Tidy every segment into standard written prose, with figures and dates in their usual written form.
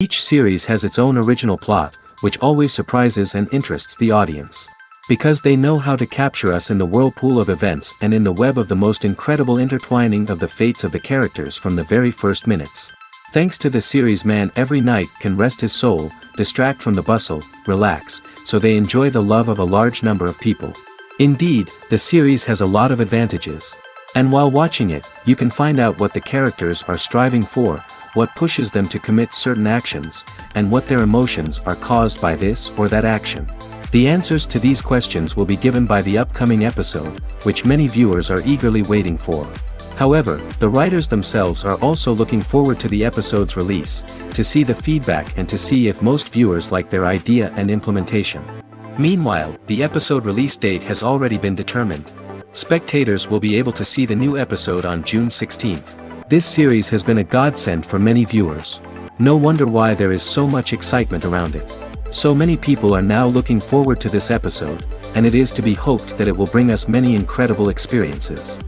Each series has its own original plot, which always surprises and interests the audience. Because they know how to capture us in the whirlpool of events and in the web of the most incredible intertwining of the fates of the characters from the very first minutes. Thanks to the series, man every night can rest his soul, distract from the bustle, relax, so they enjoy the love of a large number of people. Indeed, the series has a lot of advantages. And while watching it, you can find out what the characters are striving for, what pushes them to commit certain actions, and what their emotions are caused by this or that action. The answers to these questions will be given by the upcoming episode, which many viewers are eagerly waiting for. However, the writers themselves are also looking forward to the episode's release, to see the feedback and to see if most viewers like their idea and implementation. Meanwhile, the episode release date has already been determined. Spectators will be able to see the new episode on June 16th. This series has been a godsend for many viewers. No wonder why there is so much excitement around it. So many people are now looking forward to this episode, and it is to be hoped that it will bring us many incredible experiences.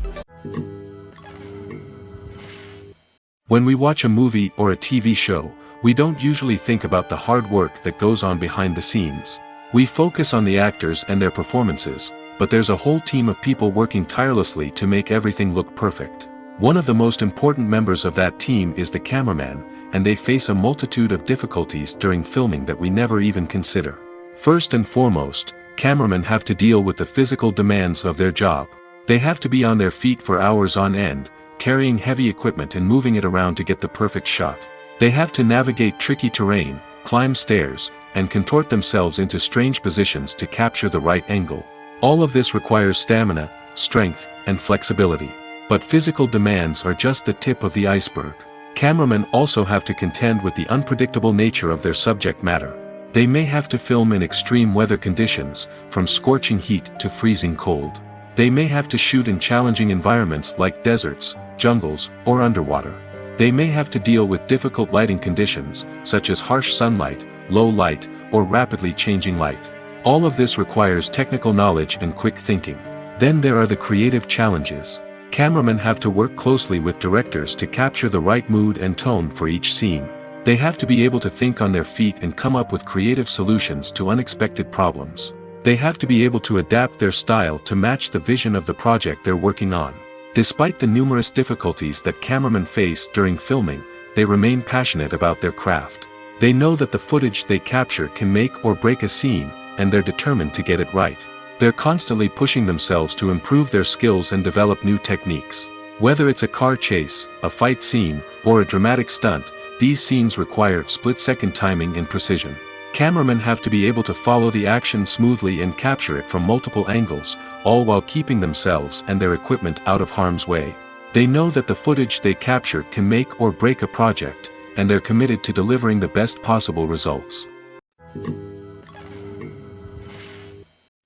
When we watch a movie or a TV show, we don't usually think about the hard work that goes on behind the scenes. We focus on the actors and their performances, but there's a whole team of people working tirelessly to make everything look perfect. One of the most important members of that team is the cameraman, and they face a multitude of difficulties during filming that we never even consider. First and foremost, cameramen have to deal with the physical demands of their job. They have to be on their feet for hours on end, carrying heavy equipment and moving it around to get the perfect shot. They have to navigate tricky terrain, climb stairs, and contort themselves into strange positions to capture the right angle. All of this requires stamina, strength, and flexibility. But physical demands are just the tip of the iceberg. Cameramen also have to contend with the unpredictable nature of their subject matter. They may have to film in extreme weather conditions, from scorching heat to freezing cold. They may have to shoot in challenging environments like deserts, jungles, or underwater. They may have to deal with difficult lighting conditions, such as harsh sunlight, low light, or rapidly changing light. All of this requires technical knowledge and quick thinking. Then there are the creative challenges. Cameramen have to work closely with directors to capture the right mood and tone for each scene. They have to be able to think on their feet and come up with creative solutions to unexpected problems. They have to be able to adapt their style to match the vision of the project they're working on. Despite the numerous difficulties that cameramen face during filming, they remain passionate about their craft. They know that the footage they capture can make or break a scene, and they're determined to get it right. They're constantly pushing themselves to improve their skills and develop new techniques. Whether it's a car chase, a fight scene, or a dramatic stunt, these scenes require split-second timing and precision. Cameramen have to be able to follow the action smoothly and capture it from multiple angles, all while keeping themselves and their equipment out of harm's way. They know that the footage they capture can make or break a project, and they're committed to delivering the best possible results.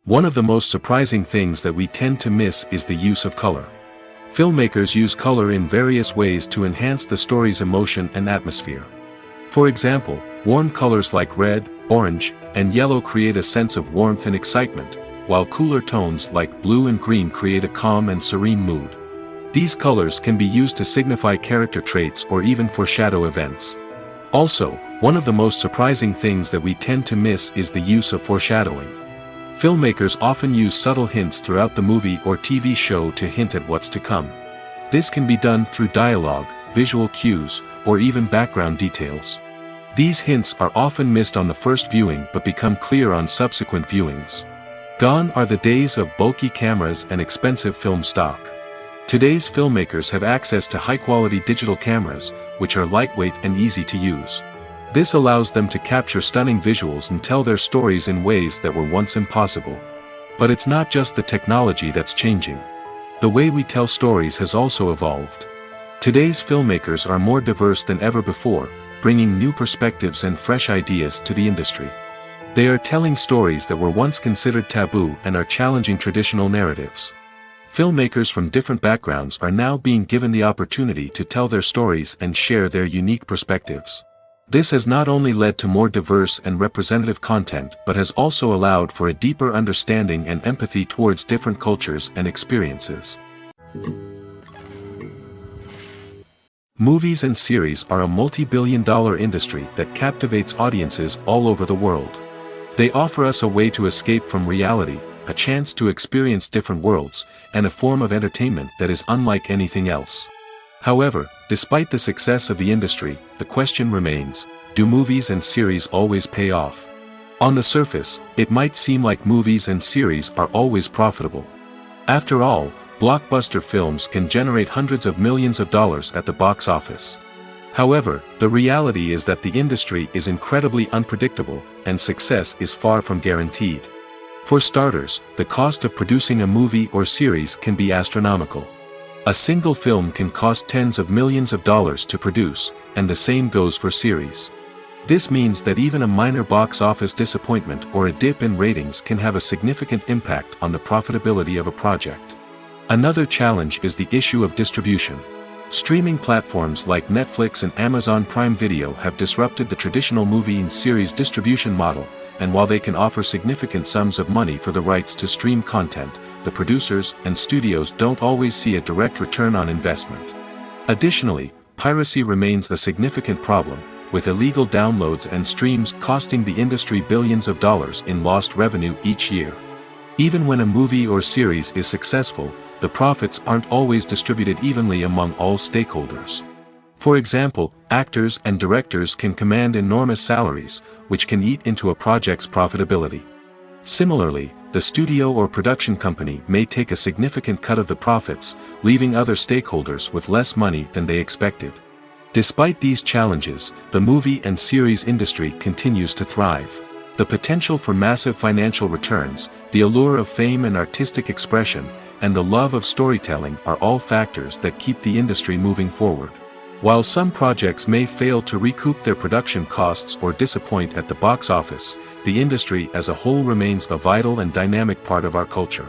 One of the most surprising things that we tend to miss is the use of color. Filmmakers use color in various ways to enhance the story's emotion and atmosphere. For example, warm colors like red, orange, and yellow create a sense of warmth and excitement, while cooler tones like blue and green create a calm and serene mood. These colors can be used to signify character traits or even foreshadow events. Also, one of the most surprising things that we tend to miss is the use of foreshadowing. Filmmakers often use subtle hints throughout the movie or TV show to hint at what's to come. This can be done through dialogue, visual cues, or even background details. These hints are often missed on the first viewing but become clear on subsequent viewings. Gone are the days of bulky cameras and expensive film stock. Today's filmmakers have access to high-quality digital cameras, which are lightweight and easy to use. This allows them to capture stunning visuals and tell their stories in ways that were once impossible. But it's not just the technology that's changing. The way we tell stories has also evolved. Today's filmmakers are more diverse than ever before, bringing new perspectives and fresh ideas to the industry. They are telling stories that were once considered taboo and are challenging traditional narratives. Filmmakers from different backgrounds are now being given the opportunity to tell their stories and share their unique perspectives. This has not only led to more diverse and representative content but has also allowed for a deeper understanding and empathy towards different cultures and experiences. Movies and series are a multi-billion-dollar industry that captivates audiences all over the world. They offer us a way to escape from reality, a chance to experience different worlds, and a form of entertainment that is unlike anything else. However, despite the success of the industry, the question remains, do movies and series always pay off? On the surface, it might seem like movies and series are always profitable. After all, blockbuster films can generate hundreds of millions of dollars at the box office. However, the reality is that the industry is incredibly unpredictable, and success is far from guaranteed. For starters, the cost of producing a movie or series can be astronomical. A single film can cost tens of millions of dollars to produce, and the same goes for series. This means that even a minor box office disappointment or a dip in ratings can have a significant impact on the profitability of a project. Another challenge is the issue of distribution. Streaming platforms like Netflix and Amazon Prime Video have disrupted the traditional movie and series distribution model, and while they can offer significant sums of money for the rights to stream content, the producers and studios don't always see a direct return on investment. Additionally, piracy remains a significant problem, with illegal downloads and streams costing the industry billions of dollars in lost revenue each year. Even when a movie or series is successful, the profits aren't always distributed evenly among all stakeholders. For example, actors and directors can command enormous salaries, which can eat into a project's profitability. Similarly, the studio or production company may take a significant cut of the profits, leaving other stakeholders with less money than they expected. Despite these challenges, the movie and series industry continues to thrive. The potential for massive financial returns, the allure of fame and artistic expression, and the love of storytelling are all factors that keep the industry moving forward. While some projects may fail to recoup their production costs or disappoint at the box office, the industry as a whole remains a vital and dynamic part of our culture.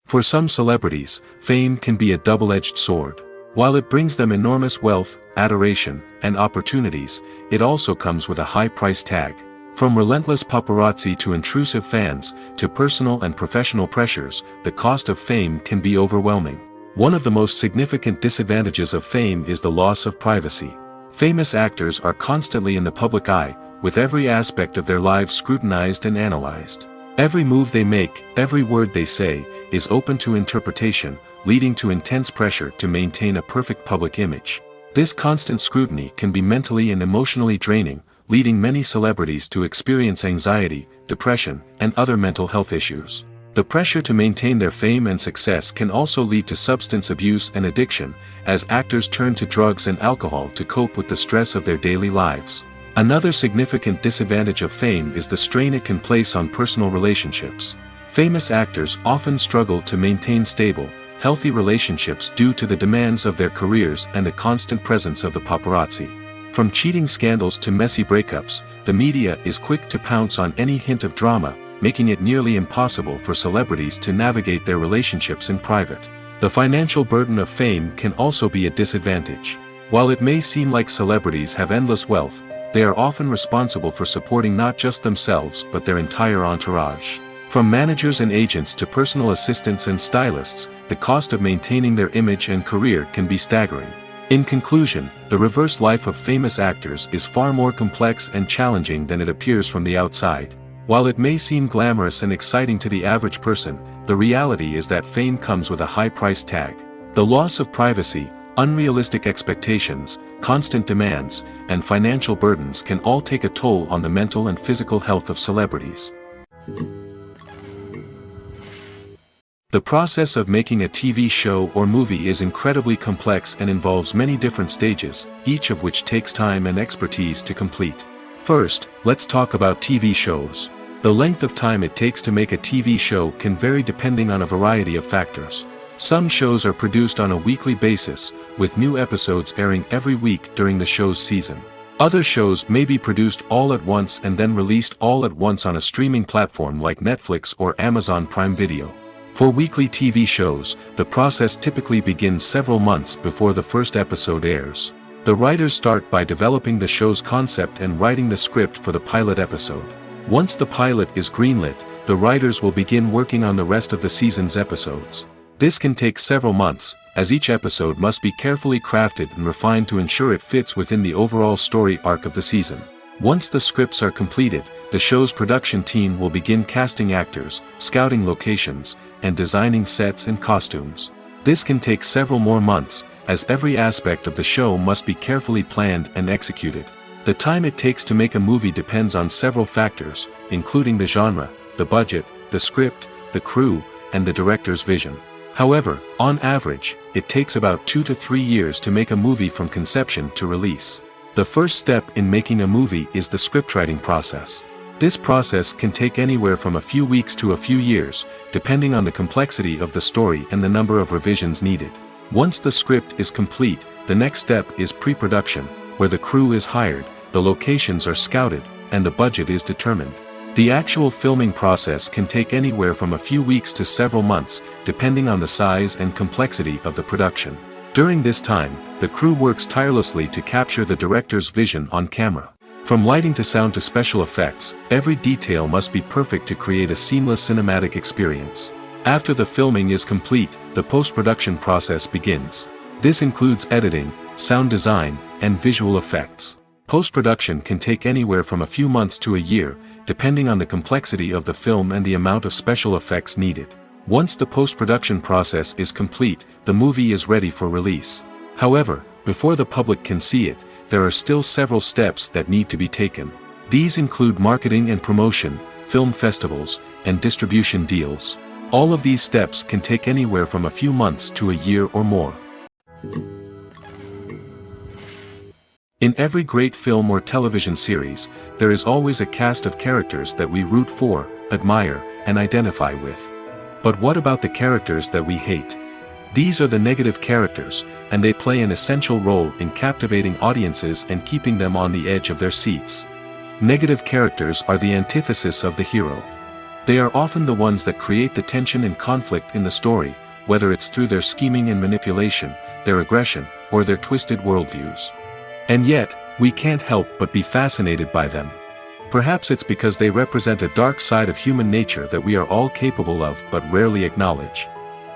For some celebrities, fame can be a double-edged sword. While it brings them enormous wealth, adoration, and opportunities, it also comes with a high price tag. From relentless paparazzi to intrusive fans, to personal and professional pressures, the cost of fame can be overwhelming. One of the most significant disadvantages of fame is the loss of privacy. Famous actors are constantly in the public eye, with every aspect of their lives scrutinized and analyzed. Every move they make, every word they say, is open to interpretation, leading to intense pressure to maintain a perfect public image. This constant scrutiny can be mentally and emotionally draining, leading many celebrities to experience anxiety, depression, and other mental health issues. The pressure to maintain their fame and success can also lead to substance abuse and addiction, as actors turn to drugs and alcohol to cope with the stress of their daily lives. Another significant disadvantage of fame is the strain it can place on personal relationships. Famous actors often struggle to maintain stable, healthy relationships due to the demands of their careers and the constant presence of the paparazzi. From cheating scandals to messy breakups, the media is quick to pounce on any hint of drama, making it nearly impossible for celebrities to navigate their relationships in private. The financial burden of fame can also be a disadvantage. While it may seem like celebrities have endless wealth, they are often responsible for supporting not just themselves but their entire entourage. From managers and agents to personal assistants and stylists, the cost of maintaining their image and career can be staggering. In conclusion, the reverse life of famous actors is far more complex and challenging than it appears from the outside. While it may seem glamorous and exciting to the average person, the reality is that fame comes with a high price tag. The loss of privacy, unrealistic expectations, constant demands, and financial burdens can all take a toll on the mental and physical health of celebrities. The process of making a TV show or movie is incredibly complex and involves many different stages, each of which takes time and expertise to complete. First, let's talk about TV shows. The length of time it takes to make a TV show can vary depending on a variety of factors. Some shows are produced on a weekly basis, with new episodes airing every week during the show's season. Other shows may be produced all at once and then released all at once on a streaming platform like Netflix or Amazon Prime Video. For weekly TV shows, the process typically begins several months before the first episode airs. The writers start by developing the show's concept and writing the script for the pilot episode. Once the pilot is greenlit, the writers will begin working on the rest of the season's episodes. This can take several months, as each episode must be carefully crafted and refined to ensure it fits within the overall story arc of the season. Once the scripts are completed, the show's production team will begin casting actors, scouting locations, and designing sets and costumes. This can take several more months, as every aspect of the show must be carefully planned and executed. The time it takes to make a movie depends on several factors, including the genre, the budget, the script, the crew, and the director's vision. However, on average, it takes about 2 to 3 years to make a movie from conception to release. The first step in making a movie is the scriptwriting process. This process can take anywhere from a few weeks to a few years, depending on the complexity of the story and the number of revisions needed. Once the script is complete, the next step is pre-production, where the crew is hired, the locations are scouted, and the budget is determined. The actual filming process can take anywhere from a few weeks to several months, depending on the size and complexity of the production. During this time, the crew works tirelessly to capture the director's vision on camera. From lighting to sound to special effects, every detail must be perfect to create a seamless cinematic experience. After the filming is complete, the post-production process begins. This includes editing, sound design, and visual effects. Post-production can take anywhere from a few months to a year, depending on the complexity of the film and the amount of special effects needed. Once the post-production process is complete, the movie is ready for release. However, before the public can see it, there are still several steps that need to be taken. These include marketing and promotion, film festivals, and distribution deals. All of these steps can take anywhere from a few months to a year or more. In every great film or television series, there is always a cast of characters that we root for, admire, and identify with. But what about the characters that we hate? These are the negative characters, and they play an essential role in captivating audiences and keeping them on the edge of their seats. Negative characters are the antithesis of the hero. They are often the ones that create the tension and conflict in the story, whether it's through their scheming and manipulation, their aggression, or their twisted worldviews. And yet, we can't help but be fascinated by them. Perhaps it's because they represent a dark side of human nature that we are all capable of but rarely acknowledge.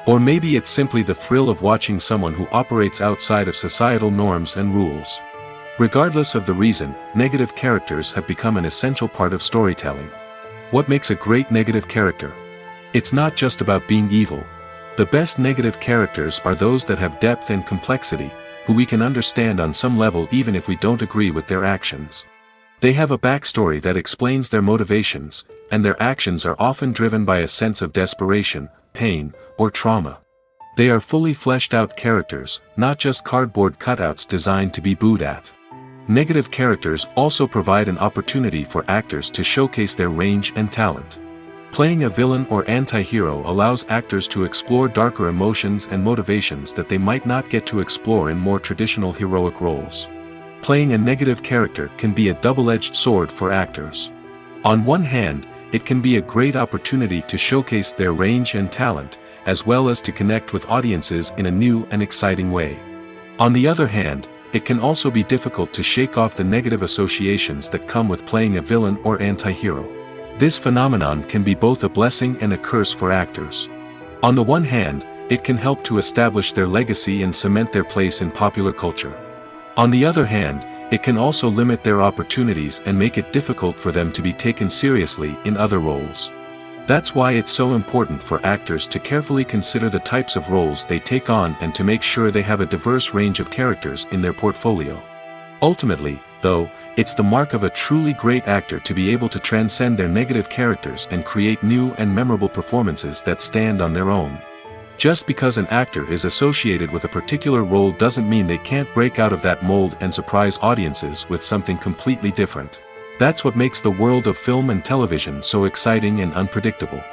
Or maybe it's simply the thrill of watching someone who operates outside of societal norms and rules. Regardless of the reason, negative characters have become an essential part of storytelling. What makes a great negative character? It's not just about being evil. The best negative characters are those that have depth and complexity, who we can understand on some level even if we don't agree with their actions. They have a backstory that explains their motivations, and their actions are often driven by a sense of desperation, pain, or trauma. They are fully fleshed out characters, not just cardboard cutouts designed to be booed at. Negative characters also provide an opportunity for actors to showcase their range and talent. Playing a villain or anti-hero allows actors to explore darker emotions and motivations that they might not get to explore in more traditional heroic roles. Playing a negative character can be a double-edged sword for actors. On one hand, it can be a great opportunity to showcase their range and talent, as well as to connect with audiences in a new and exciting way. On the other hand, it can also be difficult to shake off the negative associations that come with playing a villain or anti-hero. This phenomenon can be both a blessing and a curse for actors. On the one hand, it can help to establish their legacy and cement their place in popular culture. On the other hand, it can also limit their opportunities and make it difficult for them to be taken seriously in other roles. That's why it's so important for actors to carefully consider the types of roles they take on and to make sure they have a diverse range of characters in their portfolio. Ultimately, though, it's the mark of a truly great actor to be able to transcend their negative characters and create new and memorable performances that stand on their own. Just because an actor is associated with a particular role doesn't mean they can't break out of that mold and surprise audiences with something completely different. That's what makes the world of film and television so exciting and unpredictable.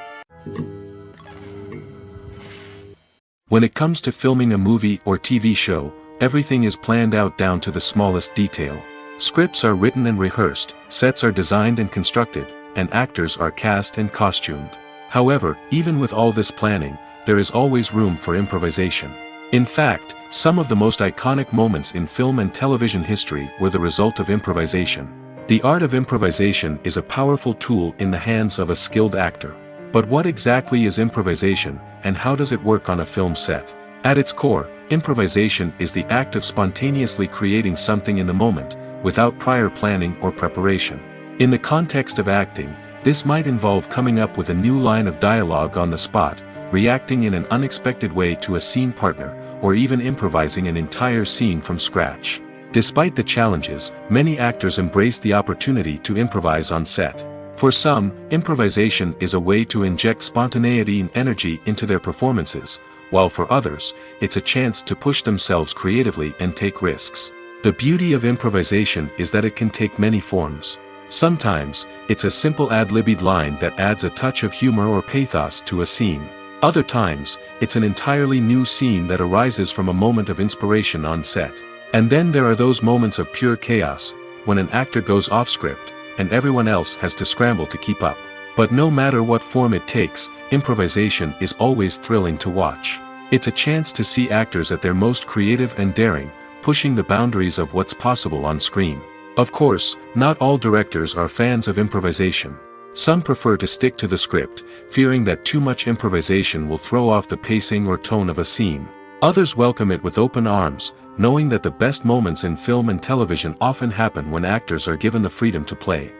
When it comes to filming a movie or TV show, everything is planned out down to the smallest detail. Scripts are written and rehearsed, sets are designed and constructed, and actors are cast and costumed. However, even with all this planning, there is always room for improvisation. In fact, some of the most iconic moments in film and television history were the result of improvisation. The art of improvisation is a powerful tool in the hands of a skilled actor. But what exactly is improvisation, and how does it work on a film set? At its core, improvisation is the act of spontaneously creating something in the moment, without prior planning or preparation. In the context of acting, this might involve coming up with a new line of dialogue on the spot, reacting in an unexpected way to a scene partner, or even improvising an entire scene from scratch. Despite the challenges, many actors embrace the opportunity to improvise on set. For some, improvisation is a way to inject spontaneity and energy into their performances, while for others, it's a chance to push themselves creatively and take risks. The beauty of improvisation is that it can take many forms. Sometimes, it's a simple ad-libbed line that adds a touch of humor or pathos to a scene. Other times, it's an entirely new scene that arises from a moment of inspiration on set. And then there are those moments of pure chaos, when an actor goes off script, and everyone else has to scramble to keep up. But no matter what form it takes, improvisation is always thrilling to watch. It's a chance to see actors at their most creative and daring, pushing the boundaries of what's possible on screen. Of course, not all directors are fans of improvisation. Some prefer to stick to the script, fearing that too much improvisation will throw off the pacing or tone of a scene. Others welcome it with open arms, knowing that the best moments in film and television often happen when actors are given the freedom to play.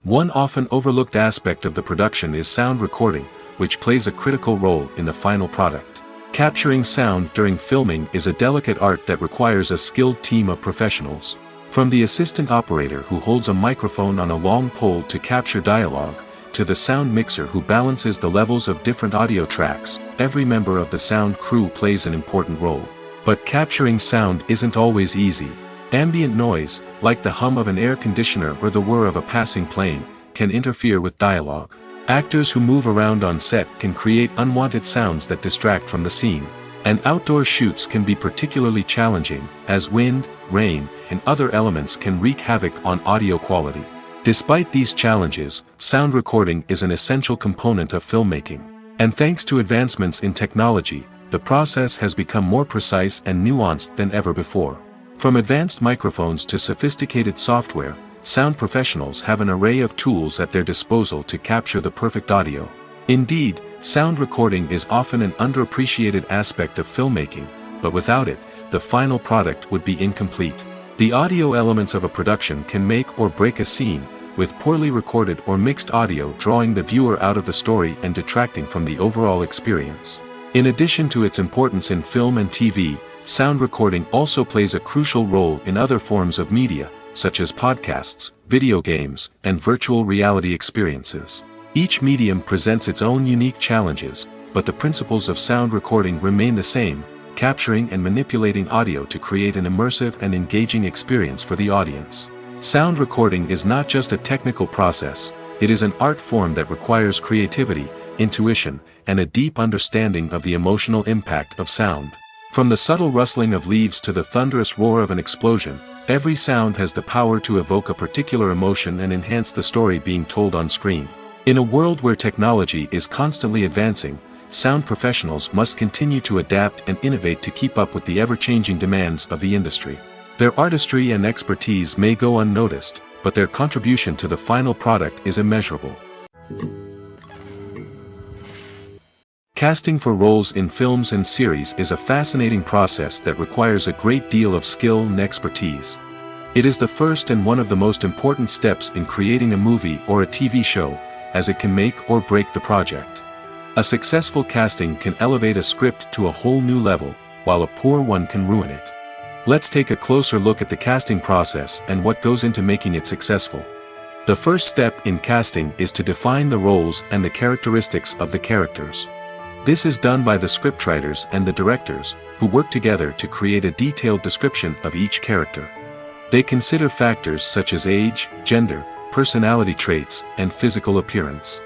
One often overlooked aspect of the production is sound recording, which plays a critical role in the final product. Capturing sound during filming is a delicate art that requires a skilled team of professionals. From the assistant operator who holds a microphone on a long pole to capture dialogue, to the sound mixer who balances the levels of different audio tracks, every member of the sound crew plays an important role. But capturing sound isn't always easy. Ambient noise, like the hum of an air conditioner or the whir of a passing plane, can interfere with dialogue. Actors who move around on set can create unwanted sounds that distract from the scene. And outdoor shoots can be particularly challenging, as wind, rain, and other elements can wreak havoc on audio quality. Despite these challenges, sound recording is an essential component of filmmaking. And thanks to advancements in technology, the process has become more precise and nuanced than ever before. From advanced microphones to sophisticated software, sound professionals have an array of tools at their disposal to capture the perfect audio. Indeed, sound recording is often an underappreciated aspect of filmmaking, but without it, the final product would be incomplete. The audio elements of a production can make or break a scene, with poorly recorded or mixed audio drawing the viewer out of the story and detracting from the overall experience. In addition to its importance in film and TV, sound recording also plays a crucial role in other forms of media, such as podcasts, video games, and virtual reality experiences. Each medium presents its own unique challenges, but the principles of sound recording remain the same, capturing and manipulating audio to create an immersive and engaging experience for the audience. Sound recording is not just a technical process, it is an art form that requires creativity, intuition, and a deep understanding of the emotional impact of sound. From the subtle rustling of leaves to the thunderous roar of an explosion, every sound has the power to evoke a particular emotion and enhance the story being told on screen. In a world where technology is constantly advancing, sound professionals must continue to adapt and innovate to keep up with the ever-changing demands of the industry. Their artistry and expertise may go unnoticed, but their contribution to the final product is immeasurable. Casting for roles in films and series is a fascinating process that requires a great deal of skill and expertise. It is the first and one of the most important steps in creating a movie or a TV show, as it can make or break the project. A successful casting can elevate a script to a whole new level, while a poor one can ruin it. Let's take a closer look at the casting process and what goes into making it successful. The first step in casting is to define the roles and the characteristics of the characters. This is done by the scriptwriters and the directors, who work together to create a detailed description of each character. They consider factors such as age, gender, personality traits, and physical appearance.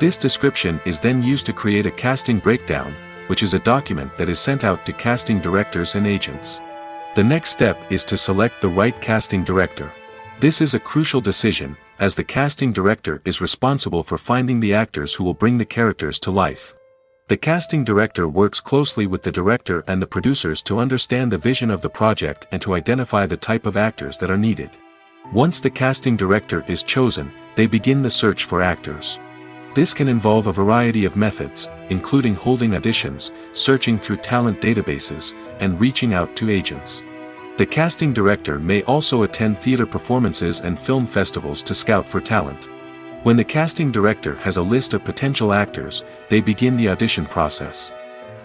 This description is then used to create a casting breakdown, which is a document that is sent out to casting directors and agents. The next step is to select the right casting director. This is a crucial decision, as the casting director is responsible for finding the actors who will bring the characters to life. The casting director works closely with the director and the producers to understand the vision of the project and to identify the type of actors that are needed. Once the casting director is chosen, they begin the search for actors. This can involve a variety of methods, including holding auditions, searching through talent databases, and reaching out to agents. The casting director may also attend theater performances and film festivals to scout for talent. When the casting director has a list of potential actors, they begin the audition process.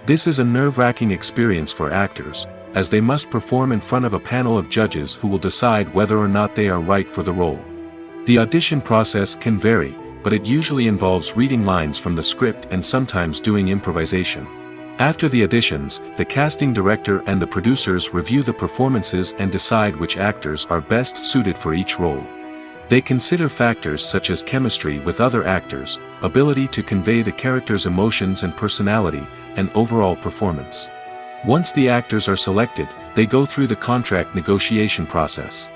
This is a nerve-wracking experience for actors, as they must perform in front of a panel of judges who will decide whether or not they are right for the role. The audition process can vary, but it usually involves reading lines from the script and sometimes doing improvisation. After the auditions, the casting director and the producers review the performances and decide which actors are best suited for each role. They consider factors such as chemistry with other actors, ability to convey the character's emotions and personality, and overall performance. Once the actors are selected, they go through the contract negotiation process.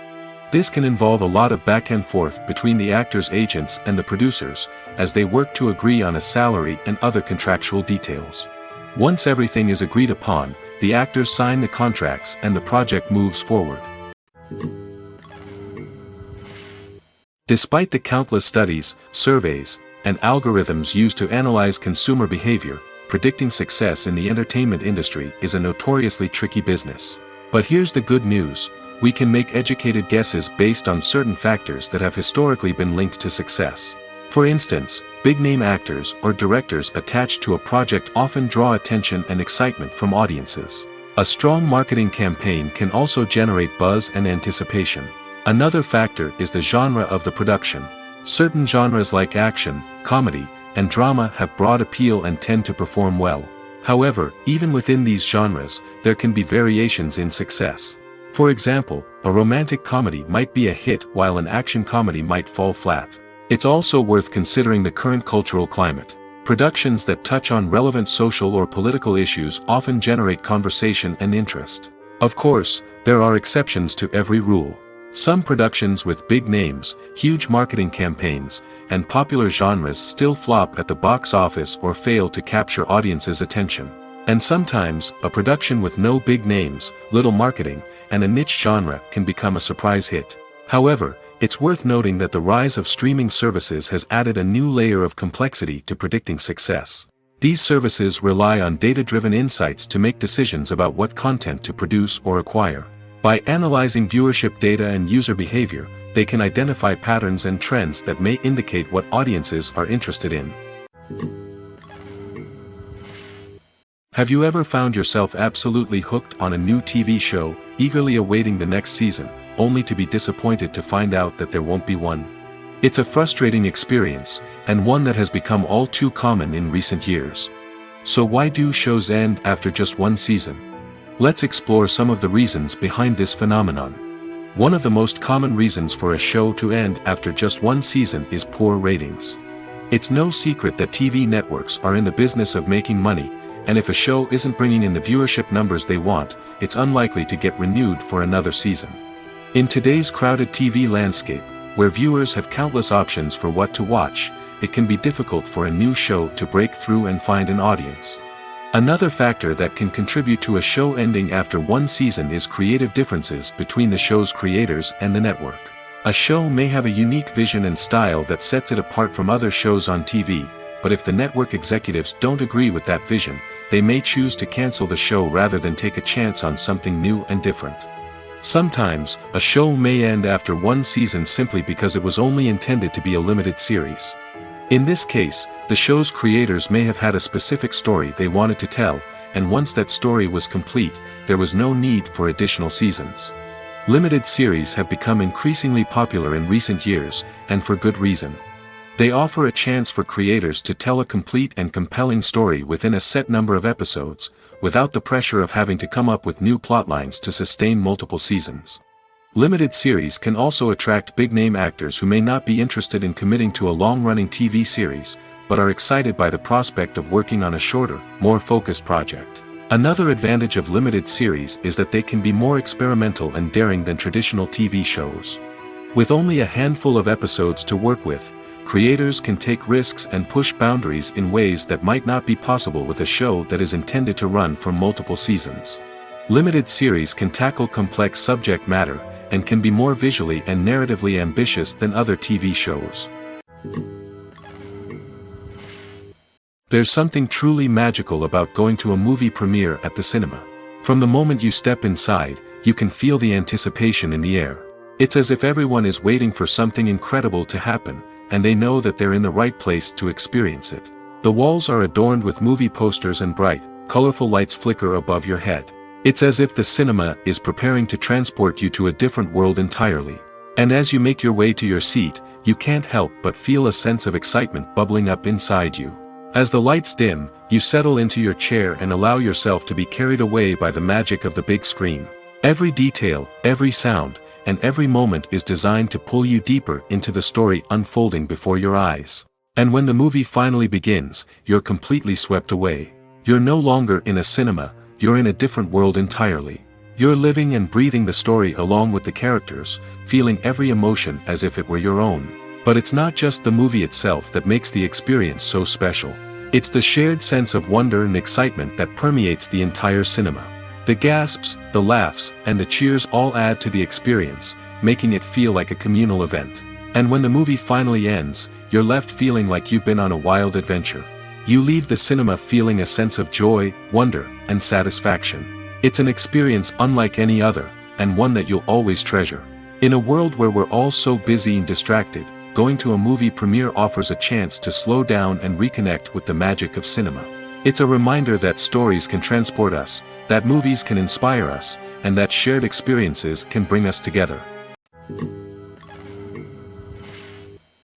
This can involve a lot of back and forth between the actors' agents and the producers, as they work to agree on a salary and other contractual details. Once everything is agreed upon, the actors sign the contracts and the project moves forward. Despite the countless studies, surveys, and algorithms used to analyze consumer behavior, predicting success in the entertainment industry is a notoriously tricky business. But here's the good news: we can make educated guesses based on certain factors that have historically been linked to success. For instance, big-name actors or directors attached to a project often draw attention and excitement from audiences. A strong marketing campaign can also generate buzz and anticipation. Another factor is the genre of the production. Certain genres like action, comedy, and drama have broad appeal and tend to perform well. However, even within these genres, there can be variations in success. For example, a romantic comedy might be a hit while an action comedy might fall flat. It's also worth considering the current cultural climate. Productions that touch on relevant social or political issues often generate conversation and interest. Of course, there are exceptions to every rule. Some productions with big names, huge marketing campaigns, and popular genres still flop at the box office or fail to capture audiences' attention. And sometimes, a production with no big names, little marketing, and a niche genre can become a surprise hit. However, it's worth noting that the rise of streaming services has added a new layer of complexity to predicting success. These services rely on data-driven insights to make decisions about what content to produce or acquire. By analyzing viewership data and user behavior, they can identify patterns and trends that may indicate what audiences are interested in. Have you ever found yourself absolutely hooked on a new TV show, eagerly awaiting the next season, only to be disappointed to find out that there won't be one? It's a frustrating experience, and one that has become all too common in recent years. So why do shows end after just one season? Let's explore some of the reasons behind this phenomenon. One of the most common reasons for a show to end after just one season is poor ratings. It's no secret that TV networks are in the business of making money, and if a show isn't bringing in the viewership numbers they want, it's unlikely to get renewed for another season. In today's crowded TV landscape, where viewers have countless options for what to watch, it can be difficult for a new show to break through and find an audience. Another factor that can contribute to a show ending after one season is creative differences between the show's creators and the network. A show may have a unique vision and style that sets it apart from other shows on TV, but if the network executives don't agree with that vision, they may choose to cancel the show rather than take a chance on something new and different. Sometimes, a show may end after one season simply because it was only intended to be a limited series. In this case, the show's creators may have had a specific story they wanted to tell, and once that story was complete, there was no need for additional seasons. Limited series have become increasingly popular in recent years, and for good reason. They offer a chance for creators to tell a complete and compelling story within a set number of episodes, without the pressure of having to come up with new plotlines to sustain multiple seasons. Limited series can also attract big-name actors who may not be interested in committing to a long-running TV series, but are excited by the prospect of working on a shorter, more focused project. Another advantage of limited series is that they can be more experimental and daring than traditional TV shows. With only a handful of episodes to work with, creators can take risks and push boundaries in ways that might not be possible with a show that is intended to run for multiple seasons. Limited series can tackle complex subject matter, and can be more visually and narratively ambitious than other TV shows. There's something truly magical about going to a movie premiere at the cinema. From the moment you step inside, you can feel the anticipation in the air. It's as if everyone is waiting for something incredible to happen, and they know that they're in the right place to experience it. The walls are adorned with movie posters and bright, colorful lights flicker above your head. It's as if the cinema is preparing to transport you to a different world entirely. And as you make your way to your seat, you can't help but feel a sense of excitement bubbling up inside you. As the lights dim, you settle into your chair and allow yourself to be carried away by the magic of the big screen. Every detail, every sound, and every moment is designed to pull you deeper into the story unfolding before your eyes. And when the movie finally begins, you're completely swept away. You're no longer in a cinema, you're in a different world entirely. You're living and breathing the story along with the characters, feeling every emotion as if it were your own. But it's not just the movie itself that makes the experience so special. It's the shared sense of wonder and excitement that permeates the entire cinema. The gasps, the laughs, and the cheers all add to the experience, making it feel like a communal event. And when the movie finally ends, you're left feeling like you've been on a wild adventure. You leave the cinema feeling a sense of joy, wonder, and satisfaction. It's an experience unlike any other, and one that you'll always treasure. In a world where we're all so busy and distracted, going to a movie premiere offers a chance to slow down and reconnect with the magic of cinema. It's a reminder that stories can transport us, that movies can inspire us, and that shared experiences can bring us together.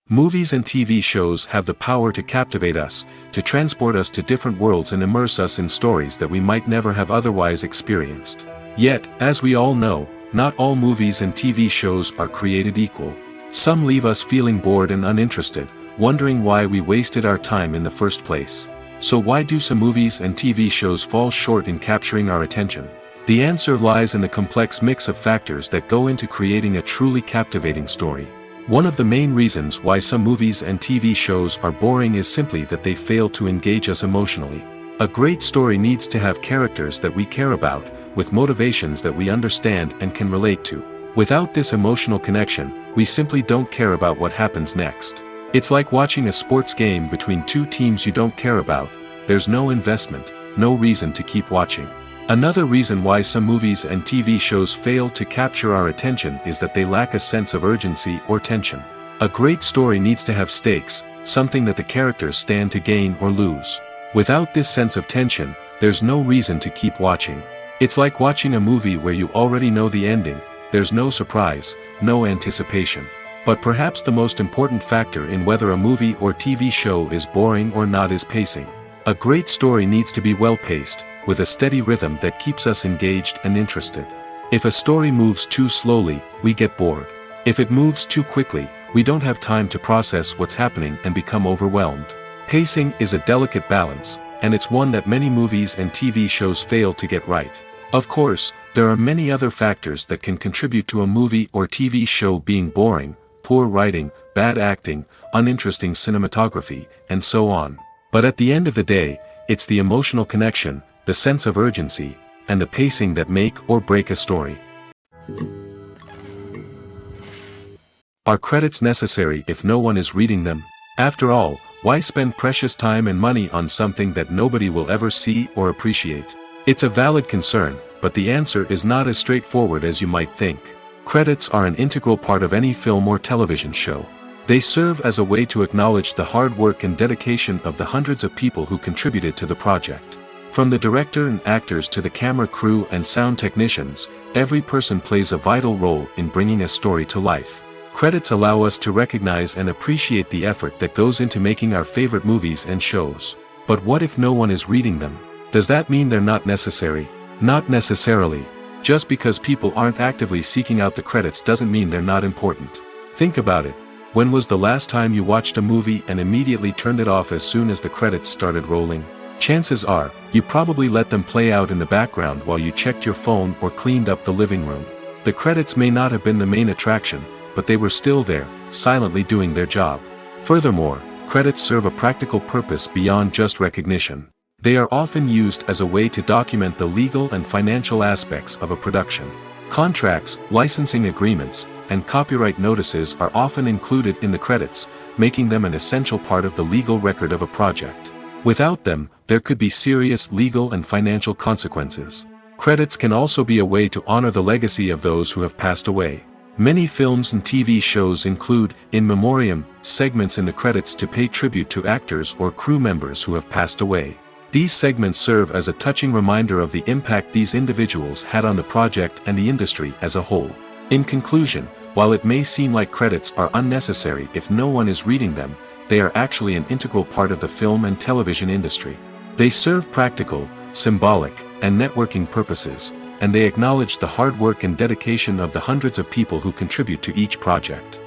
Movies and TV shows have the power to captivate us, to transport us to different worlds and immerse us in stories that we might never have otherwise experienced. Yet, as we all know, not all movies and TV shows are created equal. Some leave us feeling bored and uninterested, wondering why we wasted our time in the first place. So why do some movies and TV shows fall short in capturing our attention? The answer lies in the complex mix of factors that go into creating a truly captivating story. One of the main reasons why some movies and TV shows are boring is simply that they fail to engage us emotionally. A great story needs to have characters that we care about, with motivations that we understand and can relate to. Without this emotional connection, we simply don't care about what happens next. It's like watching a sports game between two teams you don't care about. There's no investment, no reason to keep watching. Another reason why some movies and TV shows fail to capture our attention is that they lack a sense of urgency or tension. A great story needs to have stakes, something that the characters stand to gain or lose. Without this sense of tension, there's no reason to keep watching. It's like watching a movie where you already know the ending. There's no surprise, no anticipation. But perhaps the most important factor in whether a movie or TV show is boring or not is pacing. A great story needs to be well-paced, with a steady rhythm that keeps us engaged and interested. If a story moves too slowly, we get bored. If it moves too quickly, we don't have time to process what's happening and become overwhelmed. Pacing is a delicate balance, and it's one that many movies and TV shows fail to get right. Of course, there are many other factors that can contribute to a movie or TV show being boring: poor writing, bad acting, uninteresting cinematography, and so on. But at the end of the day, it's the emotional connection, the sense of urgency, and the pacing that make or break a story. Are credits necessary if no one is reading them? After all, why spend precious time and money on something that nobody will ever see or appreciate? It's a valid concern, but the answer is not as straightforward as you might think. Credits are an integral part of any film or television show. They serve as a way to acknowledge the hard work and dedication of the hundreds of people who contributed to the project. From the director and actors to the camera crew and sound technicians, every person plays a vital role in bringing a story to life. Credits allow us to recognize and appreciate the effort that goes into making our favorite movies and shows. But what if no one is reading them? Does that mean they're not necessary? Not necessarily. Just because people aren't actively seeking out the credits doesn't mean they're not important. Think about it. When was the last time you watched a movie and immediately turned it off as soon as the credits started rolling? Chances are, you probably let them play out in the background while you checked your phone or cleaned up the living room. The credits may not have been the main attraction, but they were still there, silently doing their job. Furthermore, credits serve a practical purpose beyond just recognition. They are often used as a way to document the legal and financial aspects of a production. Contracts, licensing agreements, and copyright notices are often included in the credits, making them an essential part of the legal record of a project. Without them, there could be serious legal and financial consequences. Credits can also be a way to honor the legacy of those who have passed away. Many films and TV shows include in memoriam segments in the credits to pay tribute to actors or crew members who have passed away. These segments serve as a touching reminder of the impact these individuals had on the project and the industry as a whole. In conclusion, while it may seem like credits are unnecessary if no one is reading them, they are actually an integral part of the film and television industry. They serve practical, symbolic, and networking purposes, and they acknowledge the hard work and dedication of the hundreds of people who contribute to each project.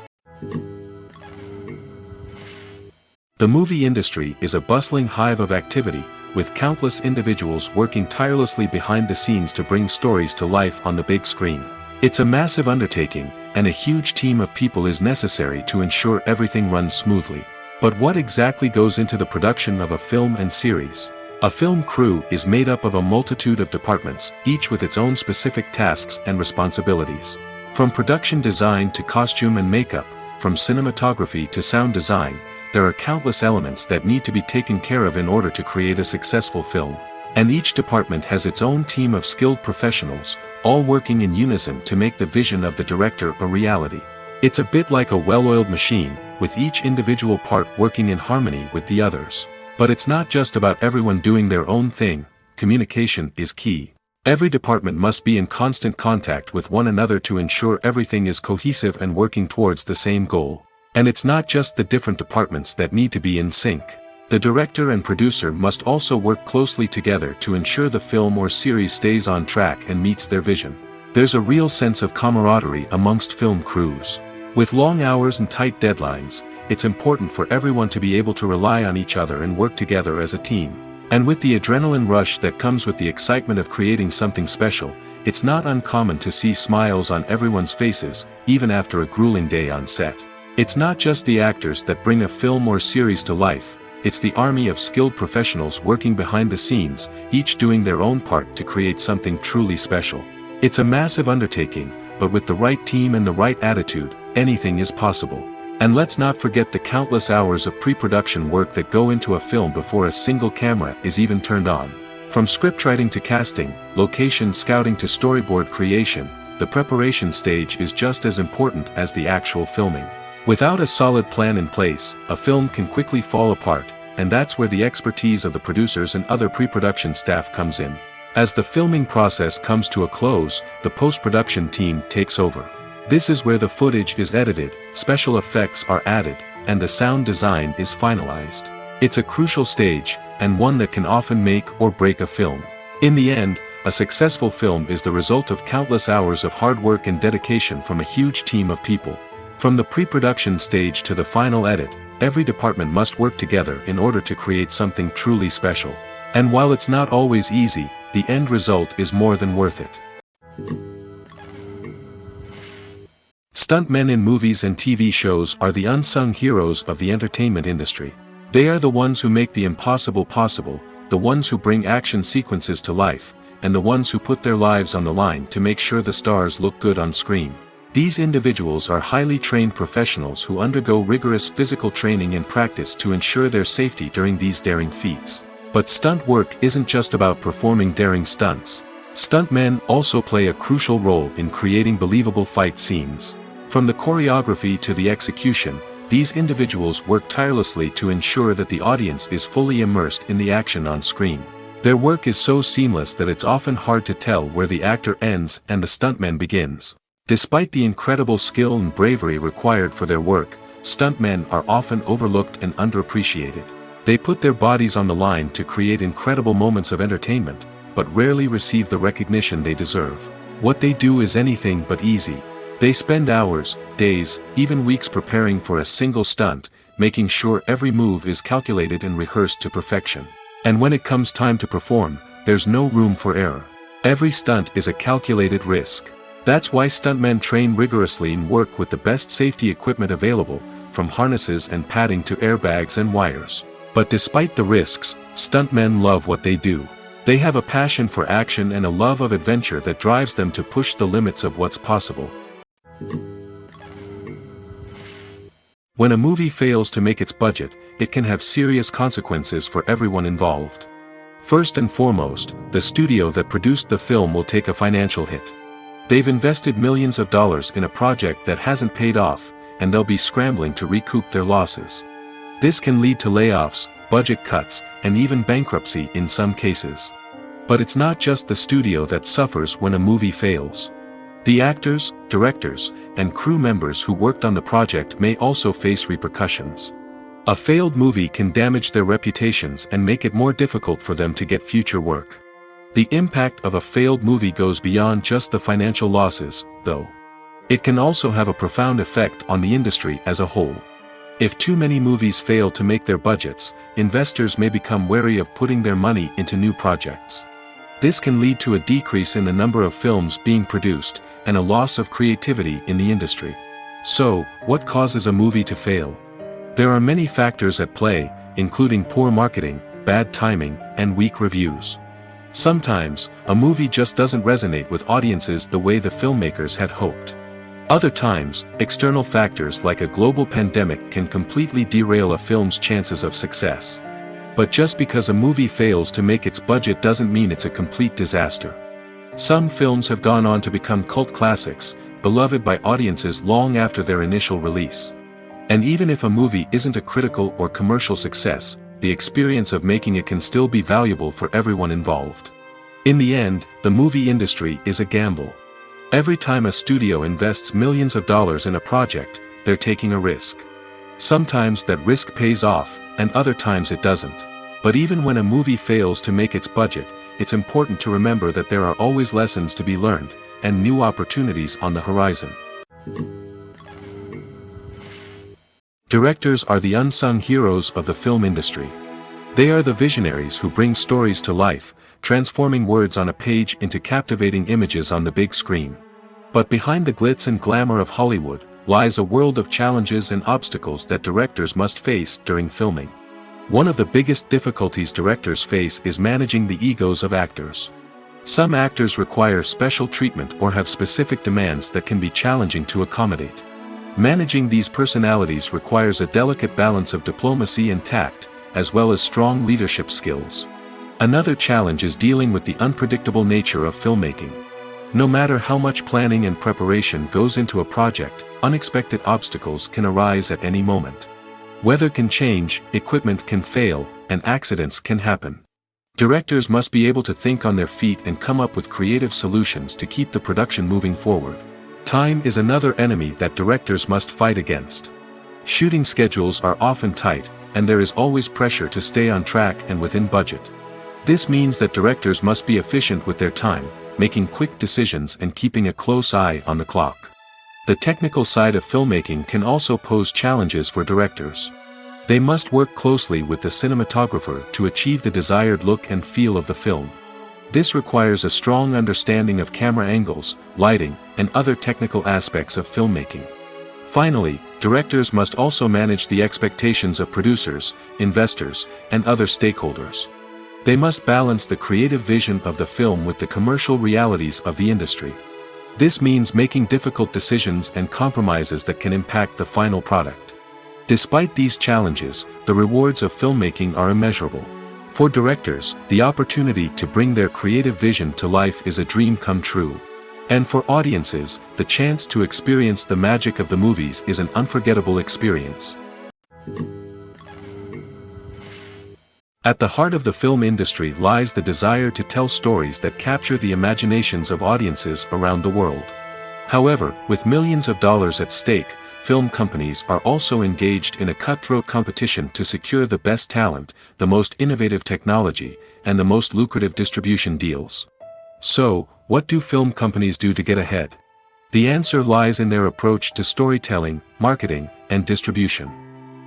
The movie industry is a bustling hive of activity, with countless individuals working tirelessly behind the scenes to bring stories to life on the big screen. It's a massive undertaking, and a huge team of people is necessary to ensure everything runs smoothly. But what exactly goes into the production of a film and series? A film crew is made up of a multitude of departments, each with its own specific tasks and responsibilities. From production design to costume and makeup, from cinematography to sound design, there are countless elements that need to be taken care of in order to create a successful film. And each department has its own team of skilled professionals, all working in unison to make the vision of the director a reality. It's a bit like a well-oiled machine, with each individual part working in harmony with the others. But it's not just about everyone doing their own thing. Communication is key. Every department must be in constant contact with one another to ensure everything is cohesive and working towards the same goal. And it's not just the different departments that need to be in sync. The director and producer must also work closely together to ensure the film or series stays on track and meets their vision. There's a real sense of camaraderie amongst film crews. With long hours and tight deadlines, it's important for everyone to be able to rely on each other and work together as a team. And with the adrenaline rush that comes with the excitement of creating something special, it's not uncommon to see smiles on everyone's faces, even after a grueling day on set. It's not just the actors that bring a film or series to life, it's the army of skilled professionals working behind the scenes, each doing their own part to create something truly special. It's a massive undertaking, but with the right team and the right attitude, anything is possible. And let's not forget the countless hours of pre-production work that go into a film before a single camera is even turned on. From scriptwriting to casting, location scouting to storyboard creation, the preparation stage is just as important as the actual filming. Without a solid plan in place, a film can quickly fall apart, and that's where the expertise of the producers and other pre-production staff comes in. As the filming process comes to a close, the post-production team takes over. This is where the footage is edited, special effects are added, and the sound design is finalized. It's a crucial stage, and one that can often make or break a film. In the end, a successful film is the result of countless hours of hard work and dedication from a huge team of people. From the pre-production stage to the final edit, every department must work together in order to create something truly special. And while it's not always easy, the end result is more than worth it. Stuntmen in movies and TV shows are the unsung heroes of the entertainment industry. They are the ones who make the impossible possible, the ones who bring action sequences to life, and the ones who put their lives on the line to make sure the stars look good on screen. These individuals are highly trained professionals who undergo rigorous physical training and practice to ensure their safety during these daring feats. But stunt work isn't just about performing daring stunts. Stuntmen also play a crucial role in creating believable fight scenes. From the choreography to the execution, these individuals work tirelessly to ensure that the audience is fully immersed in the action on screen. Their work is so seamless that it's often hard to tell where the actor ends and the stuntman begins. Despite the incredible skill and bravery required for their work, stuntmen are often overlooked and underappreciated. They put their bodies on the line to create incredible moments of entertainment, but rarely receive the recognition they deserve. What they do is anything but easy. They spend hours, days, even weeks preparing for a single stunt, making sure every move is calculated and rehearsed to perfection. And when it comes time to perform, there's no room for error. Every stunt is a calculated risk. That's why stuntmen train rigorously and work with the best safety equipment available, from harnesses and padding to airbags and wires. But despite the risks, stuntmen love what they do. They have a passion for action and a love of adventure that drives them to push the limits of what's possible. When a movie fails to make its budget, it can have serious consequences for everyone involved. First and foremost, the studio that produced the film will take a financial hit. They've invested millions of dollars in a project that hasn't paid off, and they'll be scrambling to recoup their losses. This can lead to layoffs, budget cuts, and even bankruptcy in some cases. But it's not just the studio that suffers when a movie fails. The actors, directors, and crew members who worked on the project may also face repercussions. A failed movie can damage their reputations and make it more difficult for them to get future work. The impact of a failed movie goes beyond just the financial losses, though. It can also have a profound effect on the industry as a whole. If too many movies fail to make their budgets, investors may become wary of putting their money into new projects. This can lead to a decrease in the number of films being produced, and a loss of creativity in the industry. So, what causes a movie to fail? There are many factors at play, including poor marketing, bad timing, and weak reviews. Sometimes, a movie just doesn't resonate with audiences the way the filmmakers had hoped. Other times, external factors like a global pandemic can completely derail a film's chances of success. But just because a movie fails to make its budget doesn't mean it's a complete disaster. Some films have gone on to become cult classics, beloved by audiences long after their initial release. And even if a movie isn't a critical or commercial success, the experience of making it can still be valuable for everyone involved. In the end, the movie industry is a gamble. Every time a studio invests millions of dollars in a project, they're taking a risk. Sometimes that risk pays off, and other times it doesn't. But even when a movie fails to make its budget, it's important to remember that there are always lessons to be learned, and new opportunities on the horizon. Directors are the unsung heroes of the film industry. They are the visionaries who bring stories to life, transforming words on a page into captivating images on the big screen. But behind the glitz and glamour of Hollywood, lies a world of challenges and obstacles that directors must face during filming. One of the biggest difficulties directors face is managing the egos of actors. Some actors require special treatment or have specific demands that can be challenging to accommodate. Managing these personalities requires a delicate balance of diplomacy and tact, as well as strong leadership skills. Another challenge is dealing with the unpredictable nature of filmmaking. No matter how much planning and preparation goes into a project, unexpected obstacles can arise at any moment. Weather can change, equipment can fail, and accidents can happen. Directors must be able to think on their feet and come up with creative solutions to keep the production moving forward. Time is another enemy that directors must fight against. Shooting schedules are often tight, and there is always pressure to stay on track and within budget. This means that directors must be efficient with their time, making quick decisions and keeping a close eye on the clock. The technical side of filmmaking can also pose challenges for directors. They must work closely with the cinematographer to achieve the desired look and feel of the film. This requires a strong understanding of camera angles, lighting, and other technical aspects of filmmaking. Finally, directors must also manage the expectations of producers, investors, and other stakeholders. They must balance the creative vision of the film with the commercial realities of the industry. This means making difficult decisions and compromises that can impact the final product. Despite these challenges, the rewards of filmmaking are immeasurable. For directors, the opportunity to bring their creative vision to life is a dream come true. And for audiences, the chance to experience the magic of the movies is an unforgettable experience. At the heart of the film industry lies the desire to tell stories that capture the imaginations of audiences around the world. However, with millions of dollars at stake, film companies are also engaged in a cutthroat competition to secure the best talent, the most innovative technology, and the most lucrative distribution deals. So, what do film companies do to get ahead? The answer lies in their approach to storytelling, marketing, and distribution.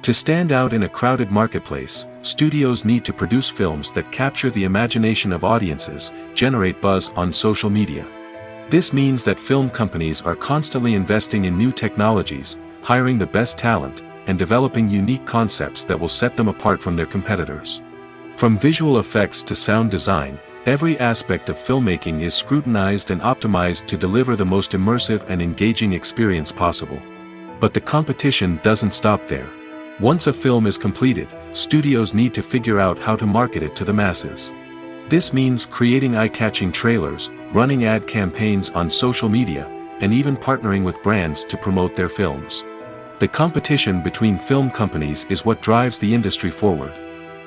To stand out in a crowded marketplace, studios need to produce films that capture the imagination of audiences, generate buzz on social media. This means that film companies are constantly investing in new technologies, hiring the best talent, and developing unique concepts that will set them apart from their competitors. From visual effects to sound design, every aspect of filmmaking is scrutinized and optimized to deliver the most immersive and engaging experience possible. But the competition doesn't stop there. Once a film is completed, studios need to figure out how to market it to the masses. This means creating eye-catching trailers, running ad campaigns on social media, and even partnering with brands to promote their films. The competition between film companies is what drives the industry forward.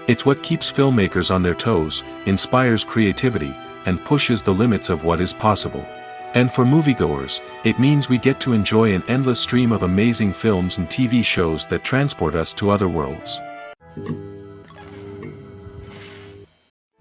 It's what keeps filmmakers on their toes, inspires creativity, and pushes the limits of what is possible. And for moviegoers, it means we get to enjoy an endless stream of amazing films and TV shows that transport us to other worlds.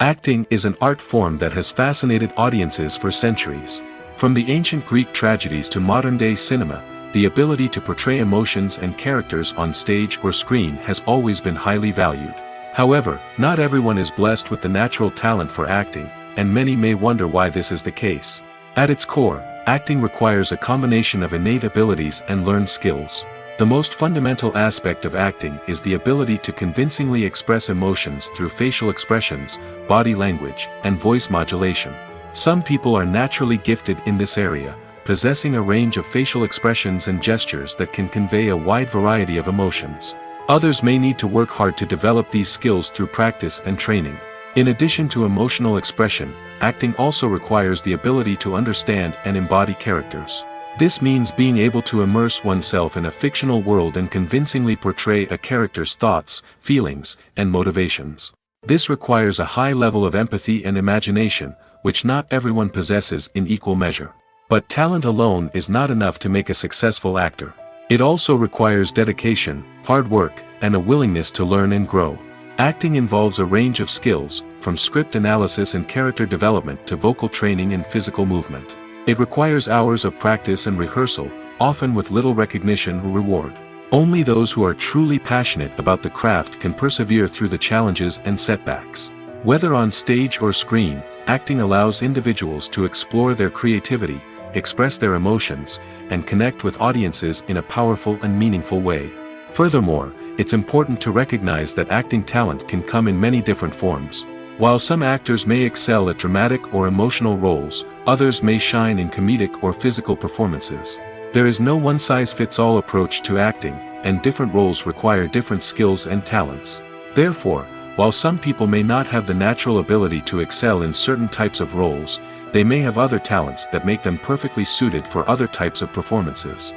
Acting is an art form that has fascinated audiences for centuries. From the ancient Greek tragedies to modern-day cinema, the ability to portray emotions and characters on stage or screen has always been highly valued. However, not everyone is blessed with the natural talent for acting, and many may wonder why this is the case. At its core, acting requires a combination of innate abilities and learned skills. The most fundamental aspect of acting is the ability to convincingly express emotions through facial expressions, body language, and voice modulation. Some people are naturally gifted in this area, possessing a range of facial expressions and gestures that can convey a wide variety of emotions. Others may need to work hard to develop these skills through practice and training. In addition to emotional expression, acting also requires the ability to understand and embody characters. This means being able to immerse oneself in a fictional world and convincingly portray a character's thoughts, feelings, and motivations. This requires a high level of empathy and imagination, which not everyone possesses in equal measure. But talent alone is not enough to make a successful actor. It also requires dedication, hard work, and a willingness to learn and grow. Acting involves a range of skills, from script analysis and character development to vocal training and physical movement. It requires hours of practice and rehearsal, often with little recognition or reward. Only those who are truly passionate about the craft can persevere through the challenges and setbacks. Whether on stage or screen, acting allows individuals to explore their creativity, express their emotions, and connect with audiences in a powerful and meaningful way. Furthermore, it's important to recognize that acting talent can come in many different forms. While some actors may excel at dramatic or emotional roles, others may shine in comedic or physical performances. There is no one-size-fits-all approach to acting, and different roles require different skills and talents. Therefore, while some people may not have the natural ability to excel in certain types of roles, they may have other talents that make them perfectly suited for other types of performances.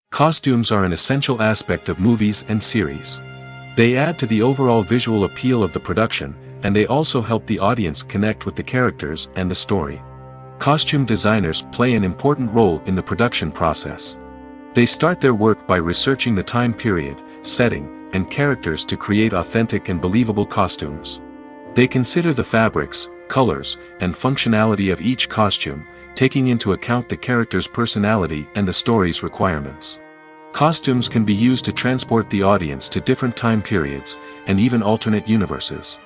Costumes are an essential aspect of movies and series. They add to the overall visual appeal of the production, and they also help the audience connect with the characters and the story. Costume designers play an important role in the production process. They start their work by researching the time period, setting, and characters to create authentic and believable costumes. They consider the fabrics, colors, and functionality of each costume, taking into account the character's personality and the story's requirements. Costumes can be used to transport the audience to different time periods, and even alternate universes.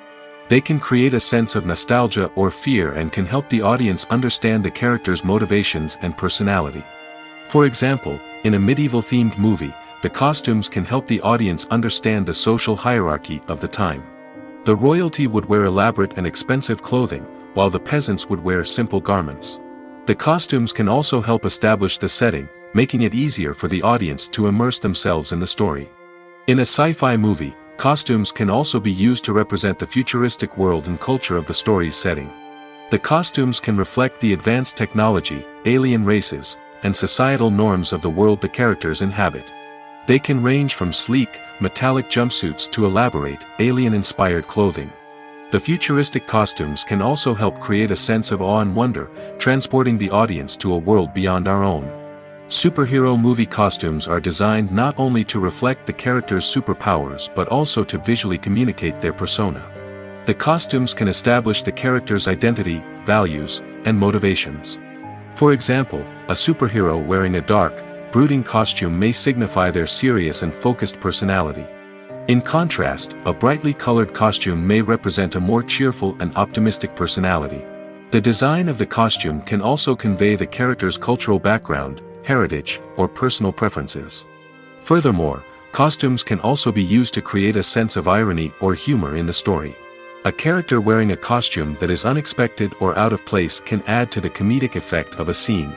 They can create a sense of nostalgia or fear and can help the audience understand the character's motivations and personality. For example, in a medieval-themed movie, the costumes can help the audience understand the social hierarchy of the time. The royalty would wear elaborate and expensive clothing, while the peasants would wear simple garments. The costumes can also help establish the setting, making it easier for the audience to immerse themselves in the story. In a sci-fi movie, costumes can also be used to represent the futuristic world and culture of the story's setting. The costumes can reflect the advanced technology, alien races, and societal norms of the world the characters inhabit. They can range from sleek, metallic jumpsuits to elaborate, alien-inspired clothing. The futuristic costumes can also help create a sense of awe and wonder, transporting the audience to a world beyond our own. Superhero movie costumes are designed not only to reflect the character's superpowers but also to visually communicate their persona. The costumes can establish the character's identity, values, and motivations. For example, a superhero wearing a dark, brooding costume may signify their serious and focused personality. In contrast, a brightly colored costume may represent a more cheerful and optimistic personality. The design of the costume can also convey the character's cultural background, heritage, or personal preferences. Furthermore, costumes can also be used to create a sense of irony or humor in the story. A character wearing a costume that is unexpected or out of place can add to the comedic effect of a scene.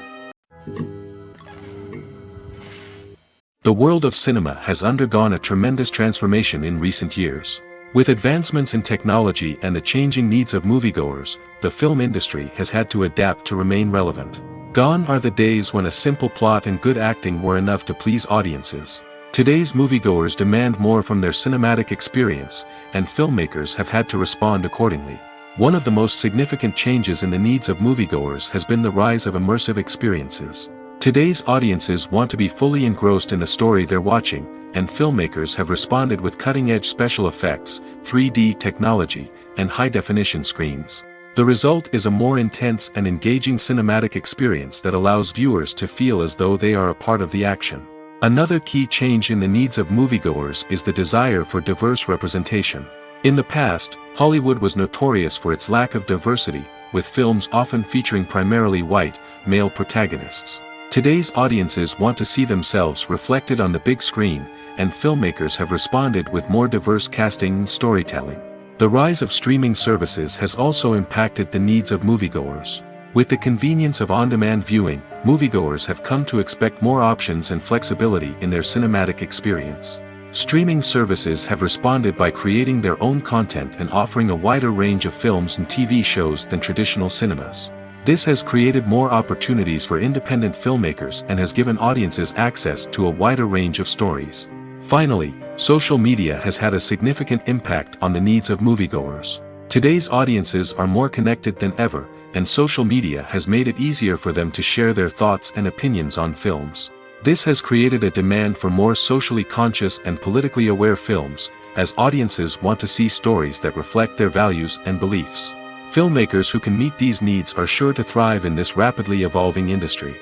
The world of cinema has undergone a tremendous transformation in recent years. With advancements in technology and the changing needs of moviegoers, the film industry has had to adapt to remain relevant. Gone are the days when a simple plot and good acting were enough to please audiences. Today's moviegoers demand more from their cinematic experience, and filmmakers have had to respond accordingly. One of the most significant changes in the needs of moviegoers has been the rise of immersive experiences. Today's audiences want to be fully engrossed in the story they're watching, and filmmakers have responded with cutting-edge special effects, 3D technology, and high-definition screens. The result is a more intense and engaging cinematic experience that allows viewers to feel as though they are a part of the action. Another key change in the needs of moviegoers is the desire for diverse representation. In the past, Hollywood was notorious for its lack of diversity, with films often featuring primarily white, male protagonists. Today's audiences want to see themselves reflected on the big screen, and filmmakers have responded with more diverse casting and storytelling. The rise of streaming services has also impacted the needs of moviegoers. With the convenience of on-demand viewing, moviegoers have come to expect more options and flexibility in their cinematic experience. Streaming services have responded by creating their own content and offering a wider range of films and TV shows than traditional cinemas. This has created more opportunities for independent filmmakers and has given audiences access to a wider range of stories. Finally, social media has had a significant impact on the needs of moviegoers. Today's audiences are more connected than ever, and social media has made it easier for them to share their thoughts and opinions on films. This has created a demand for more socially conscious and politically aware films, as audiences want to see stories that reflect their values and beliefs. Filmmakers who can meet these needs are sure to thrive in this rapidly evolving industry.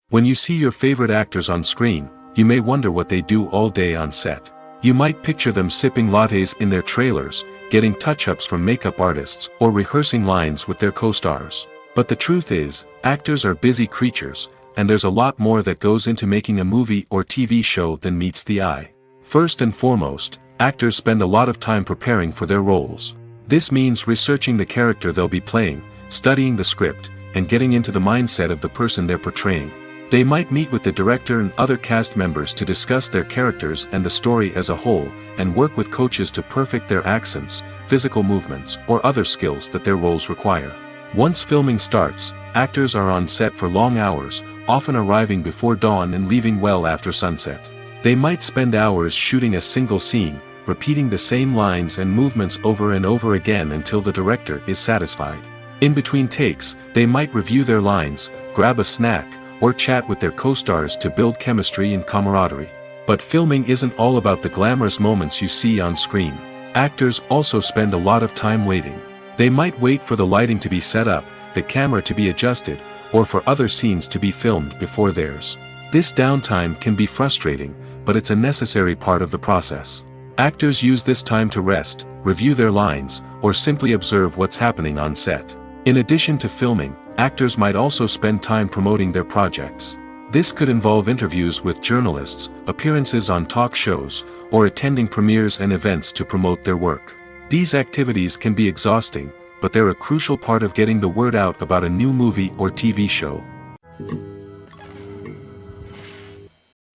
When you see your favorite actors on screen, you may wonder what they do all day on set. You might picture them sipping lattes in their trailers, getting touch-ups from makeup artists, or rehearsing lines with their co-stars. But the truth is, actors are busy creatures, and there's a lot more that goes into making a movie or TV show than meets the eye. First and foremost, actors spend a lot of time preparing for their roles. This means researching the character they'll be playing, studying the script, and getting into the mindset of the person they're portraying. They might meet with the director and other cast members to discuss their characters and the story as a whole, and work with coaches to perfect their accents, physical movements, or other skills that their roles require. Once filming starts, actors are on set for long hours, often arriving before dawn and leaving well after sunset. They might spend hours shooting a single scene, repeating the same lines and movements over and over again until the director is satisfied. In between takes, they might review their lines, grab a snack, or chat with their co-stars to build chemistry and camaraderie. But filming isn't all about the glamorous moments you see on screen. Actors also spend a lot of time waiting. They might wait for the lighting to be set up, the camera to be adjusted, or for other scenes to be filmed before theirs. This downtime can be frustrating, but it's a necessary part of the process. Actors use this time to rest, review their lines, or simply observe what's happening on set. In addition to filming, actors might also spend time promoting their projects. This could involve interviews with journalists, appearances on talk shows, or attending premieres and events to promote their work. These activities can be exhausting, but they're a crucial part of getting the word out about a new movie or TV show.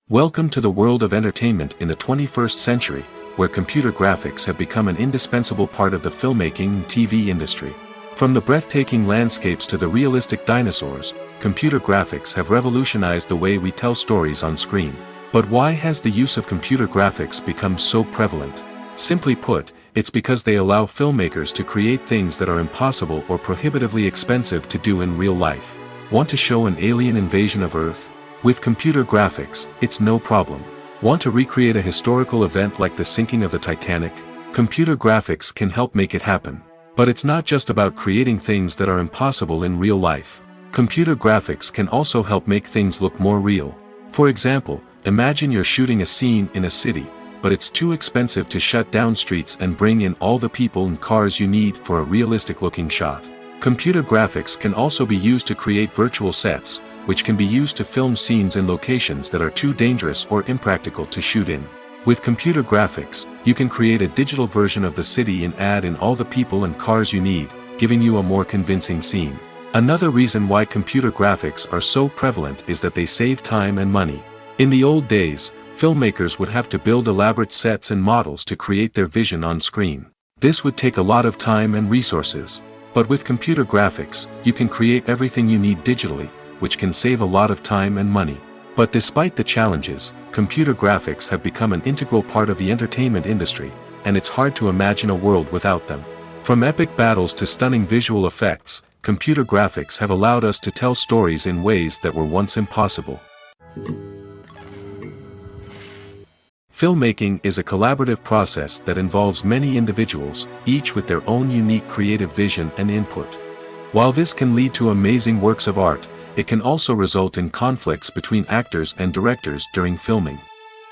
Welcome to the world of entertainment in the 21st century, where computer graphics have become an indispensable part of the filmmaking and TV industry. From the breathtaking landscapes to the realistic dinosaurs, computer graphics have revolutionized the way we tell stories on screen. But why has the use of computer graphics become so prevalent? Simply put, it's because they allow filmmakers to create things that are impossible or prohibitively expensive to do in real life. Want to show an alien invasion of Earth? With computer graphics, it's no problem. Want to recreate a historical event like the sinking of the Titanic? Computer graphics can help make it happen. But it's not just about creating things that are impossible in real life. Computer graphics can also help make things look more real. For example, imagine you're shooting a scene in a city, but it's too expensive to shut down streets and bring in all the people and cars you need for a realistic-looking shot. Computer graphics can also be used to create virtual sets, which can be used to film scenes in locations that are too dangerous or impractical to shoot in. With computer graphics, you can create a digital version of the city and add in all the people and cars you need, giving you a more convincing scene. Another reason why computer graphics are so prevalent is that they save time and money. In the old days, filmmakers would have to build elaborate sets and models to create their vision on screen. This would take a lot of time and resources. But with computer graphics, you can create everything you need digitally, which can save a lot of time and money. But despite the challenges, computer graphics have become an integral part of the entertainment industry, and it's hard to imagine a world without them. From epic battles to stunning visual effects, computer graphics have allowed us to tell stories in ways that were once impossible. Filmmaking is a collaborative process that involves many individuals, each with their own unique creative vision and input. While this can lead to amazing works of art, it can also result in conflicts between actors and directors during filming.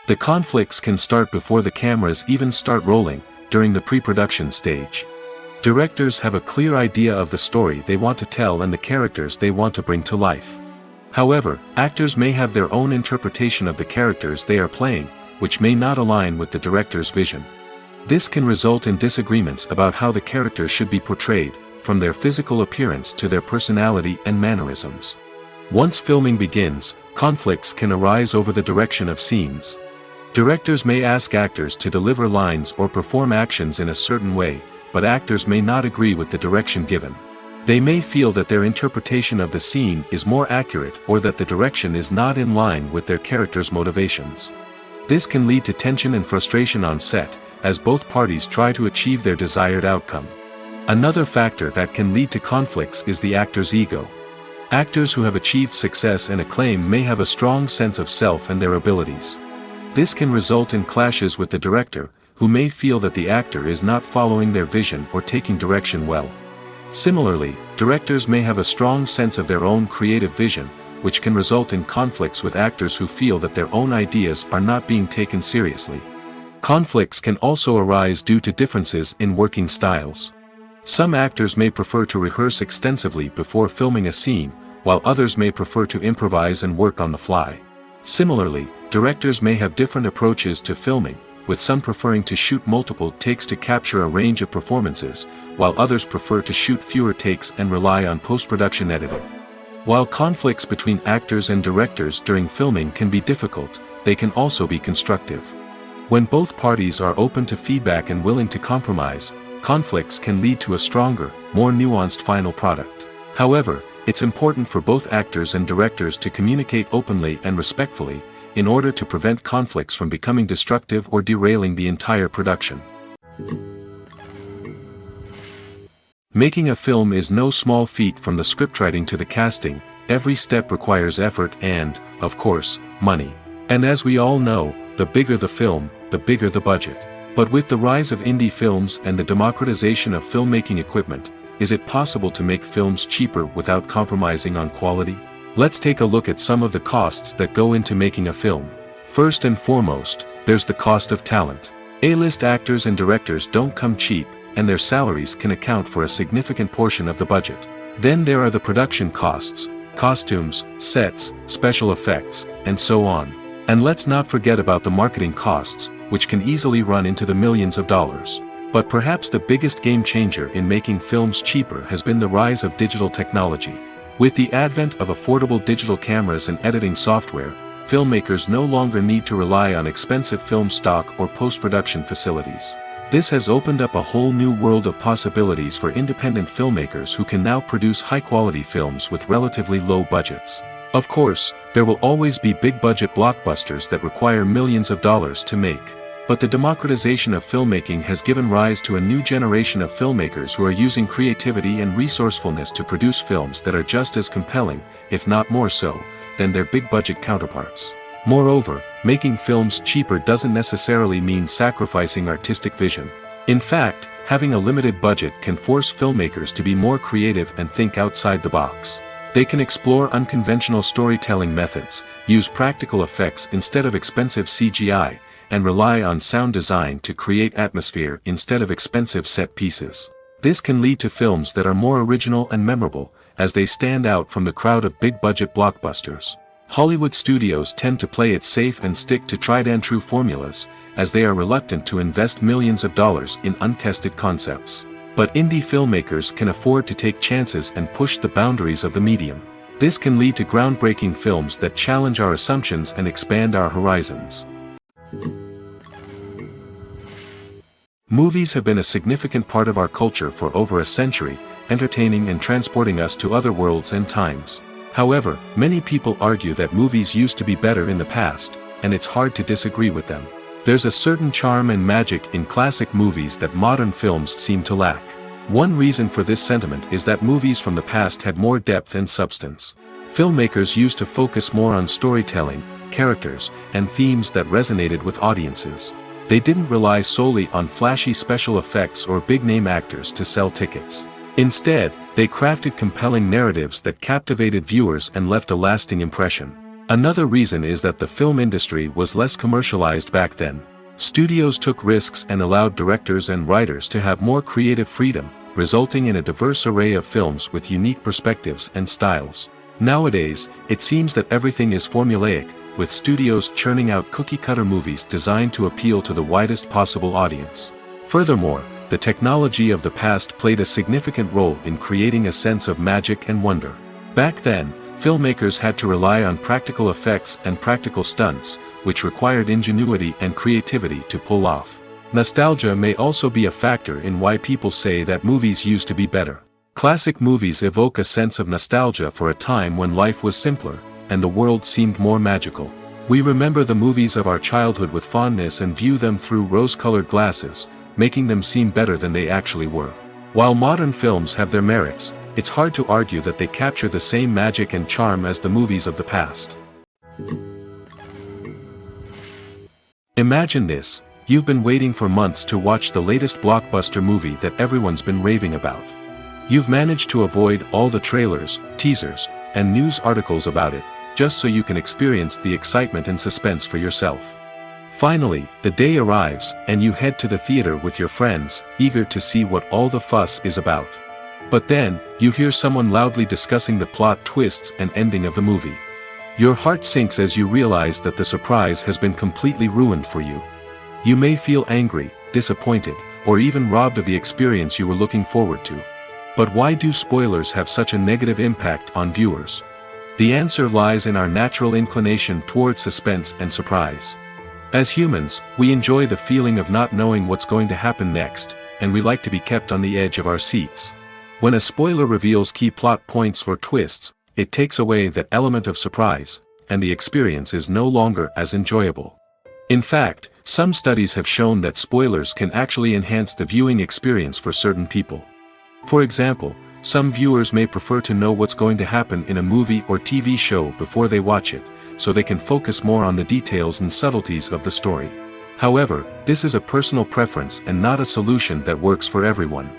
The conflicts can start before the cameras even start rolling, during the pre-production stage. Directors have a clear idea of the story they want to tell and the characters they want to bring to life. However, actors may have their own interpretation of the characters they are playing, which may not align with the director's vision. This can result in disagreements about how the characters should be portrayed, from their physical appearance to their personality and mannerisms. Once filming begins, conflicts can arise over the direction of scenes. Directors may ask actors to deliver lines or perform actions in a certain way, but actors may not agree with the direction given. They may feel that their interpretation of the scene is more accurate or that the direction is not in line with their character's motivations. This can lead to tension and frustration on set, as both parties try to achieve their desired outcome. Another factor that can lead to conflicts is the actor's ego. Actors who have achieved success and acclaim may have a strong sense of self and their abilities. This can result in clashes with the director, who may feel that the actor is not following their vision or taking direction well. Similarly, directors may have a strong sense of their own creative vision, which can result in conflicts with actors who feel that their own ideas are not being taken seriously. Conflicts can also arise due to differences in working styles. Some actors may prefer to rehearse extensively before filming a scene, while others may prefer to improvise and work on the fly. Similarly, directors may have different approaches to filming, with some preferring to shoot multiple takes to capture a range of performances, while others prefer to shoot fewer takes and rely on post-production editing. While conflicts between actors and directors during filming can be difficult, they can also be constructive. When both parties are open to feedback and willing to compromise, conflicts can lead to a stronger, more nuanced final product. However, it's important for both actors and directors to communicate openly and respectfully, in order to prevent conflicts from becoming destructive or derailing the entire production. Making a film is no small feat. From the scriptwriting to the casting, every step requires effort and, of course, money. And as we all know, the bigger the film, the bigger the budget. But with the rise of indie films and the democratization of filmmaking equipment, is it possible to make films cheaper without compromising on quality? Let's take a look at some of the costs that go into making a film. First and foremost, there's the cost of talent. A-list actors and directors don't come cheap, and their salaries can account for a significant portion of the budget. Then there are the production costs, costumes, sets, special effects, and so on. And let's not forget about the marketing costs, which can easily run into the millions of dollars. But perhaps the biggest game changer in making films cheaper has been the rise of digital technology. With the advent of affordable digital cameras and editing software, filmmakers no longer need to rely on expensive film stock or post-production facilities. This has opened up a whole new world of possibilities for independent filmmakers who can now produce high-quality films with relatively low budgets. Of course, there will always be big-budget blockbusters that require millions of dollars to make. But the democratization of filmmaking has given rise to a new generation of filmmakers who are using creativity and resourcefulness to produce films that are just as compelling, if not more so, than their big-budget counterparts. Moreover, making films cheaper doesn't necessarily mean sacrificing artistic vision. In fact, having a limited budget can force filmmakers to be more creative and think outside the box. They can explore unconventional storytelling methods, use practical effects instead of expensive CGI, and rely on sound design to create atmosphere instead of expensive set pieces. This can lead to films that are more original and memorable, as they stand out from the crowd of big-budget blockbusters. Hollywood studios tend to play it safe and stick to tried-and-true formulas, as they are reluctant to invest millions of dollars in untested concepts. But indie filmmakers can afford to take chances and push the boundaries of the medium. This can lead to groundbreaking films that challenge our assumptions and expand our horizons. Movies have been a significant part of our culture for over a century, entertaining and transporting us to other worlds and times. However, many people argue that movies used to be better in the past, and it's hard to disagree with them. There's a certain charm and magic in classic movies that modern films seem to lack. One reason for this sentiment is that movies from the past had more depth and substance. Filmmakers used to focus more on storytelling, characters, and themes that resonated with audiences. They didn't rely solely on flashy special effects or big-name actors to sell tickets. Instead, they crafted compelling narratives that captivated viewers and left a lasting impression. Another reason is that the film industry was less commercialized back then. Studios took risks and allowed directors and writers to have more creative freedom, resulting in a diverse array of films with unique perspectives and styles. Nowadays, it seems that everything is formulaic, with studios churning out cookie-cutter movies designed to appeal to the widest possible audience. Furthermore, the technology of the past played a significant role in creating a sense of magic and wonder. Back then, filmmakers had to rely on practical effects and practical stunts, which required ingenuity and creativity to pull off. Nostalgia may also be a factor in why people say that movies used to be better. Classic movies evoke a sense of nostalgia for a time when life was simpler, and the world seemed more magical. We remember the movies of our childhood with fondness and view them through rose-colored glasses, making them seem better than they actually were. While modern films have their merits, it's hard to argue that they capture the same magic and charm as the movies of the past. Imagine this: you've been waiting for months to watch the latest blockbuster movie that everyone's been raving about. You've managed to avoid all the trailers, teasers, and news articles about it, just so you can experience the excitement and suspense for yourself. Finally, the day arrives, and you head to the theater with your friends, eager to see what all the fuss is about. But then, you hear someone loudly discussing the plot twists and ending of the movie. Your heart sinks as you realize that the surprise has been completely ruined for you. You may feel angry, disappointed, or even robbed of the experience you were looking forward to. But why do spoilers have such a negative impact on viewers? The answer lies in our natural inclination toward suspense and surprise. As humans, we enjoy the feeling of not knowing what's going to happen next, and we like to be kept on the edge of our seats. When a spoiler reveals key plot points or twists, it takes away that element of surprise, and the experience is no longer as enjoyable. In fact, some studies have shown that spoilers can actually enhance the viewing experience for certain people. For example, some viewers may prefer to know what's going to happen in a movie or TV show before they watch it, so they can focus more on the details and subtleties of the story. However, this is a personal preference and not a solution that works for everyone.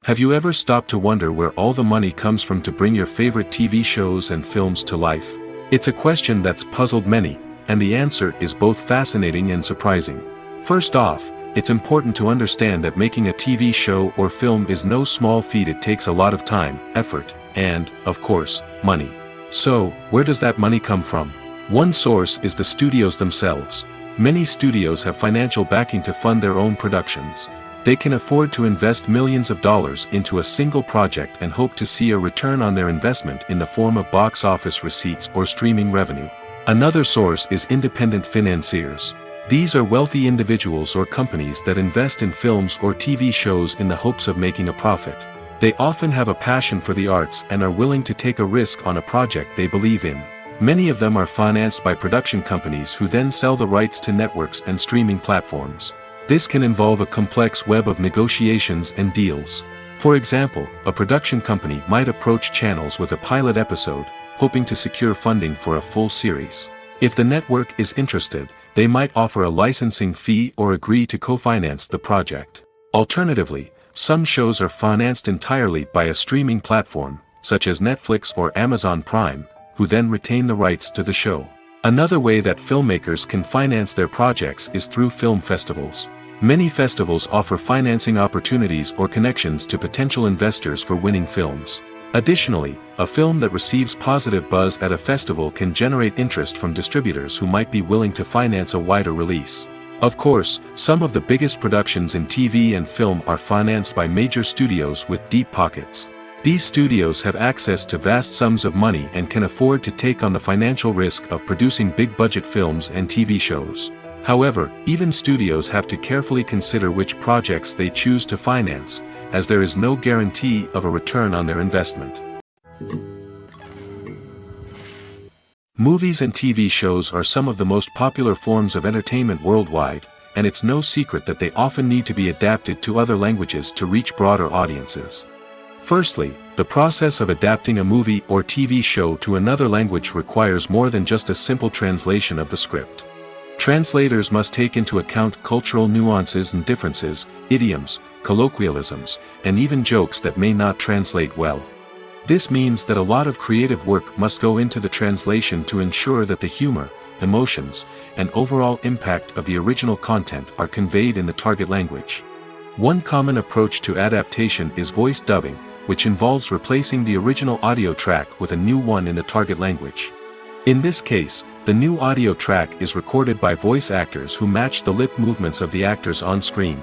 Have you ever stopped to wonder where all the money comes from to bring your favorite TV shows and films to life? It's a question that's puzzled many, and the answer is both fascinating and surprising. First off, it's important to understand that making a TV show or film is no small feat. It takes a lot of time, effort, and, of course, money. So, where does that money come from? One source is the studios themselves. Many studios have financial backing to fund their own productions. They can afford to invest millions of dollars into a single project and hope to see a return on their investment in the form of box office receipts or streaming revenue. Another source is independent financiers. These are wealthy individuals or companies that invest in films or TV shows in the hopes of making a profit. They often have a passion for the arts and are willing to take a risk on a project they believe in. Many of them are financed by production companies who then sell the rights to networks and streaming platforms. This can involve a complex web of negotiations and deals. For example, a production company might approach channels with a pilot episode, hoping to secure funding for a full series. If the network is interested, they might offer a licensing fee or agree to co-finance the project. Alternatively, some shows are financed entirely by a streaming platform, such as Netflix or Amazon Prime, who then retain the rights to the show. Another way that filmmakers can finance their projects is through film festivals. Many festivals offer financing opportunities or connections to potential investors for winning films. Additionally, a film that receives positive buzz at a festival can generate interest from distributors who might be willing to finance a wider release. Of course, some of the biggest productions in TV and film are financed by major studios with deep pockets. These studios have access to vast sums of money and can afford to take on the financial risk of producing big-budget films and TV shows. However, even studios have to carefully consider which projects they choose to finance, as there is no guarantee of a return on their investment. Movies and TV shows are some of the most popular forms of entertainment worldwide, and it's no secret that they often need to be adapted to other languages to reach broader audiences. Firstly, the process of adapting a movie or TV show to another language requires more than just a simple translation of the script. Translators must take into account cultural nuances and differences, idioms, colloquialisms, and even jokes that may not translate well. This means that a lot of creative work must go into the translation to ensure that the humor, emotions, and overall impact of the original content are conveyed in the target language. One common approach to adaptation is voice dubbing, which involves replacing the original audio track with a new one in the target language. In this case, the new audio track is recorded by voice actors who match the lip movements of the actors on screen.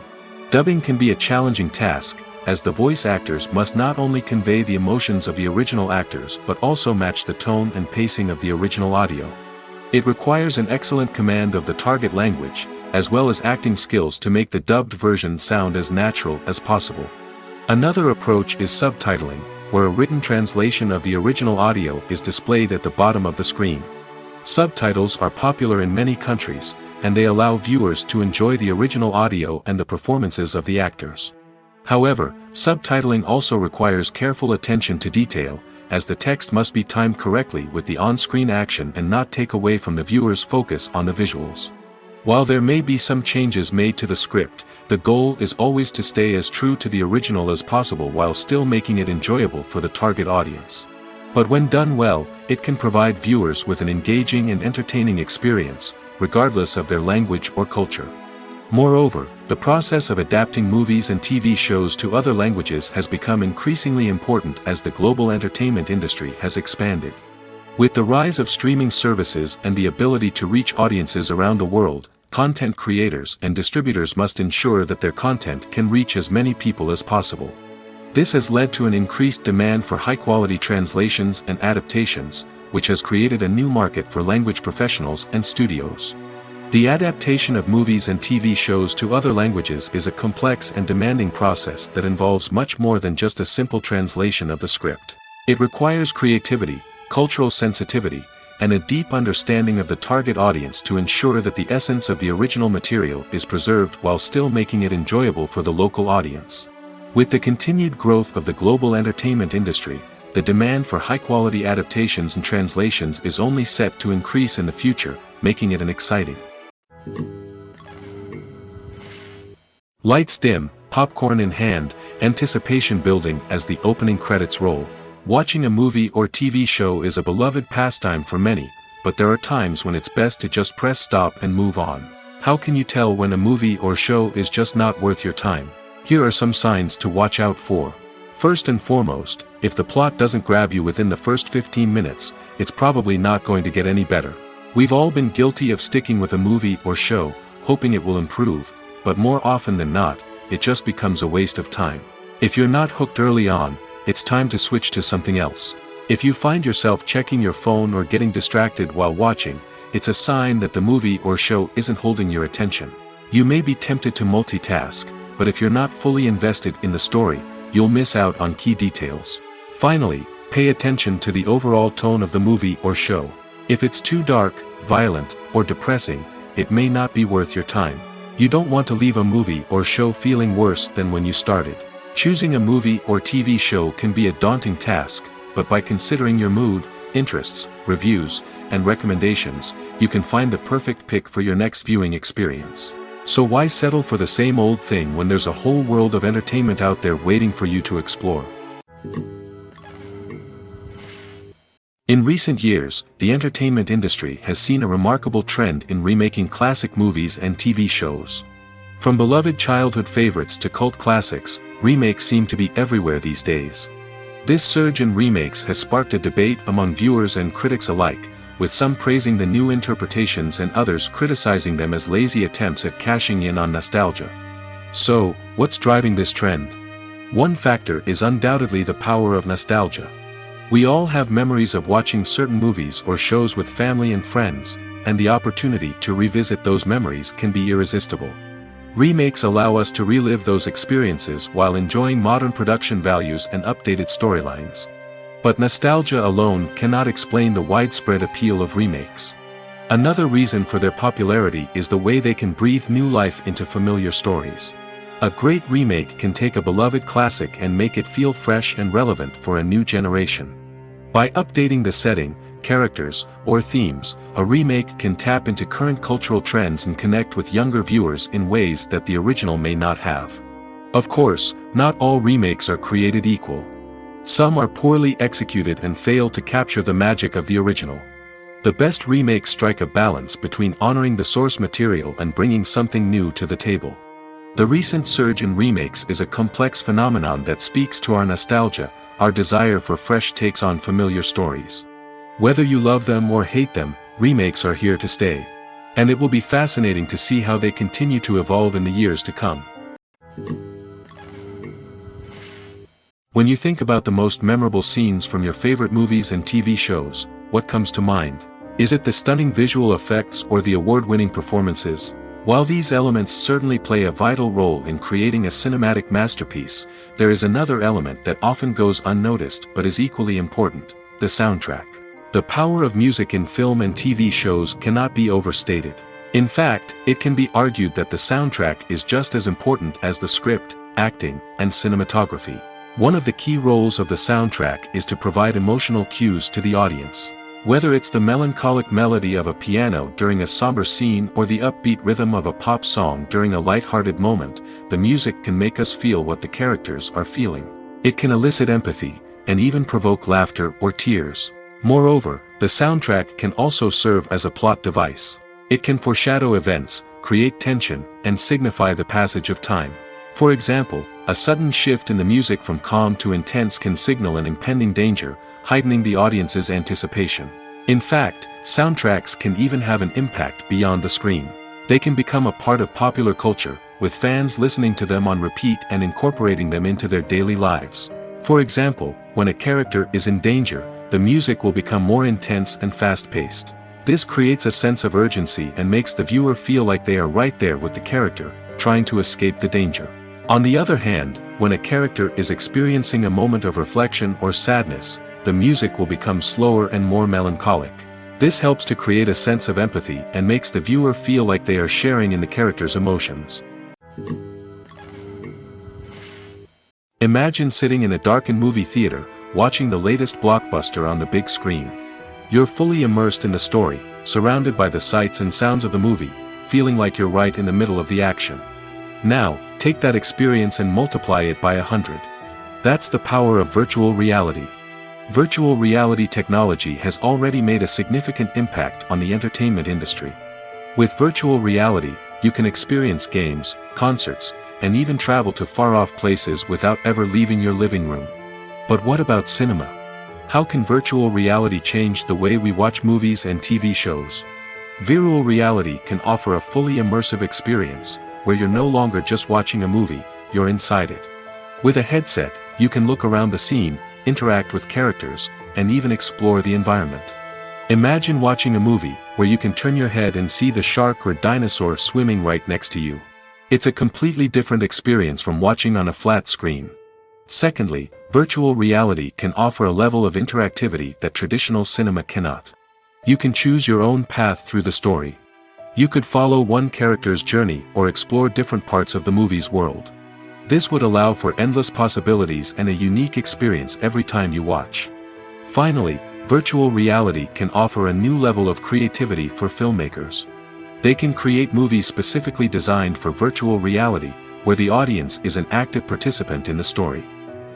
Dubbing can be a challenging task, as the voice actors must not only convey the emotions of the original actors but also match the tone and pacing of the original audio. It requires an excellent command of the target language, as well as acting skills to make the dubbed version sound as natural as possible. Another approach is subtitling, where a written translation of the original audio is displayed at the bottom of the screen. Subtitles are popular in many countries, and they allow viewers to enjoy the original audio and the performances of the actors. However, subtitling also requires careful attention to detail, as the text must be timed correctly with the on-screen action and not take away from the viewer's focus on the visuals. While there may be some changes made to the script, the goal is always to stay as true to the original as possible while still making it enjoyable for the target audience. But when done well, it can provide viewers with an engaging and entertaining experience, regardless of their language or culture. Moreover, the process of adapting movies and TV shows to other languages has become increasingly important as the global entertainment industry has expanded. With the rise of streaming services and the ability to reach audiences around the world, content creators and distributors must ensure that their content can reach as many people as possible. This has led to an increased demand for high-quality translations and adaptations, which has created a new market for language professionals and studios. The adaptation of movies and TV shows to other languages is a complex and demanding process that involves much more than just a simple translation of the script. It requires creativity, cultural sensitivity, and a deep understanding of the target audience to ensure that the essence of the original material is preserved while still making it enjoyable for the local audience. With the continued growth of the global entertainment industry, the demand for high-quality adaptations and translations is only set to increase in the future, making it an exciting. Lights dim, popcorn in hand, anticipation building as the opening credits roll. Watching a movie or TV show is a beloved pastime for many, but there are times when it's best to just press stop and move on. How can you tell when a movie or show is just not worth your time? Here are some signs to watch out for. First and foremost, if the plot doesn't grab you within the first 15 minutes, it's probably not going to get any better. We've all been guilty of sticking with a movie or show, hoping it will improve, but more often than not, it just becomes a waste of time. If you're not hooked early on, it's time to switch to something else. If you find yourself checking your phone or getting distracted while watching, it's a sign that the movie or show isn't holding your attention. You may be tempted to multitask, but if you're not fully invested in the story, you'll miss out on key details. Finally, pay attention to the overall tone of the movie or show. If it's too dark, violent, or depressing, it may not be worth your time. You don't want to leave a movie or show feeling worse than when you started. Choosing a movie or TV show can be a daunting task, but by considering your mood, interests, reviews, and recommendations, you can find the perfect pick for your next viewing experience. So why settle for the same old thing when there's a whole world of entertainment out there waiting for you to explore? In recent years, the entertainment industry has seen a remarkable trend in remaking classic movies and TV shows. From beloved childhood favorites to cult classics, remakes seem to be everywhere these days. This surge in remakes has sparked a debate among viewers and critics alike, with some praising the new interpretations and others criticizing them as lazy attempts at cashing in on nostalgia. So, what's driving this trend? One factor is undoubtedly the power of nostalgia. We all have memories of watching certain movies or shows with family and friends, and the opportunity to revisit those memories can be irresistible. Remakes allow us to relive those experiences while enjoying modern production values and updated storylines. But nostalgia alone cannot explain the widespread appeal of remakes. Another reason for their popularity is the way they can breathe new life into familiar stories. A great remake can take a beloved classic and make it feel fresh and relevant for a new generation. By updating the setting, characters, or themes, a remake can tap into current cultural trends and connect with younger viewers in ways that the original may not have. Of course, not all remakes are created equal. Some are poorly executed and fail to capture the magic of the original. The best remakes strike a balance between honoring the source material and bringing something new to the table. The recent surge in remakes is a complex phenomenon that speaks to our nostalgia, our desire for fresh takes on familiar stories. Whether you love them or hate them, remakes are here to stay. And it will be fascinating to see how they continue to evolve in the years to come. When you think about the most memorable scenes from your favorite movies and TV shows, what comes to mind? Is it the stunning visual effects or the award-winning performances? While these elements certainly play a vital role in creating a cinematic masterpiece, there is another element that often goes unnoticed but is equally important: the soundtrack. The power of music in film and TV shows cannot be overstated. In fact, it can be argued that the soundtrack is just as important as the script, acting, and cinematography. One of the key roles of the soundtrack is to provide emotional cues to the audience. Whether it's the melancholic melody of a piano during a somber scene or the upbeat rhythm of a pop song during a light-hearted moment, the music can make us feel what the characters are feeling. It can elicit empathy, and even provoke laughter or tears. Moreover, the soundtrack can also serve as a plot device. It can foreshadow events, create tension, and signify the passage of time. For example, a sudden shift in the music from calm to intense can signal an impending danger, heightening the audience's anticipation. In fact, soundtracks can even have an impact beyond the screen. They can become a part of popular culture, with fans listening to them on repeat and incorporating them into their daily lives. For example, when a character is in danger, the music will become more intense and fast-paced. This creates a sense of urgency and makes the viewer feel like they are right there with the character, trying to escape the danger. On the other hand, when a character is experiencing a moment of reflection or sadness, the music will become slower and more melancholic. This helps to create a sense of empathy and makes the viewer feel like they are sharing in the character's emotions. Imagine sitting in a darkened movie theater, watching the latest blockbuster on the big screen. You're fully immersed in the story, surrounded by the sights and sounds of the movie, feeling like you're right in the middle of the action. Now, take that experience and multiply it by 100. That's the power of virtual reality. Virtual reality technology has already made a significant impact on the entertainment industry. With virtual reality, you can experience games, concerts, and even travel to far-off places without ever leaving your living room. But what about cinema? How can virtual reality change the way we watch movies and TV shows? Virtual reality can offer a fully immersive experience, where you're no longer just watching a movie, you're inside it. With a headset, you can look around the scene, interact with characters, and even explore the environment. Imagine watching a movie where you can turn your head and see the shark or dinosaur swimming right next to you. It's a completely different experience from watching on a flat screen. Secondly, virtual reality can offer a level of interactivity that traditional cinema cannot. You can choose your own path through the story. You could follow one character's journey or explore different parts of the movie's world. This would allow for endless possibilities and a unique experience every time you watch. Finally, virtual reality can offer a new level of creativity for filmmakers. They can create movies specifically designed for virtual reality, where the audience is an active participant in the story.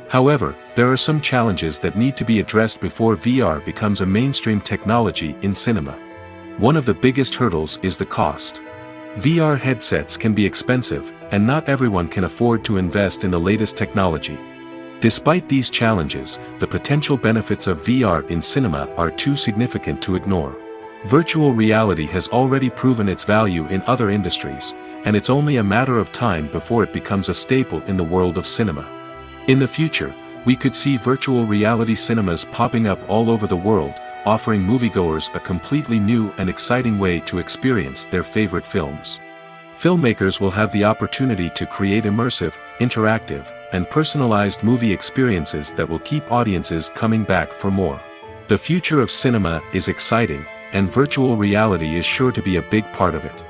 However, there are some challenges that need to be addressed before VR becomes a mainstream technology in cinema. One of the biggest hurdles is the cost. VR headsets can be expensive, and not everyone can afford to invest in the latest technology. Despite these challenges, the potential benefits of VR in cinema are too significant to ignore. Virtual reality has already proven its value in other industries, and it's only a matter of time before it becomes a staple in the world of cinema. In the future, we could see virtual reality cinemas popping up all over the world, offering moviegoers a completely new and exciting way to experience their favorite films. Filmmakers will have the opportunity to create immersive, interactive, and personalized movie experiences that will keep audiences coming back for more. The future of cinema is exciting, and virtual reality is sure to be a big part of it.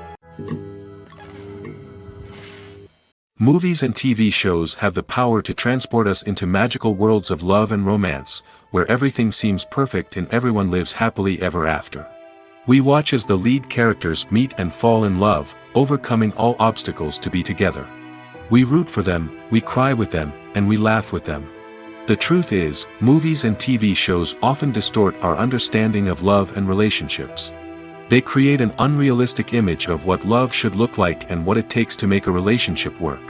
Movies and TV shows have the power to transport us into magical worlds of love and romance, where everything seems perfect and everyone lives happily ever after. We watch as the lead characters meet and fall in love, overcoming all obstacles to be together. We root for them, we cry with them, and we laugh with them. The truth is, movies and TV shows often distort our understanding of love and relationships. They create an unrealistic image of what love should look like and what it takes to make a relationship work.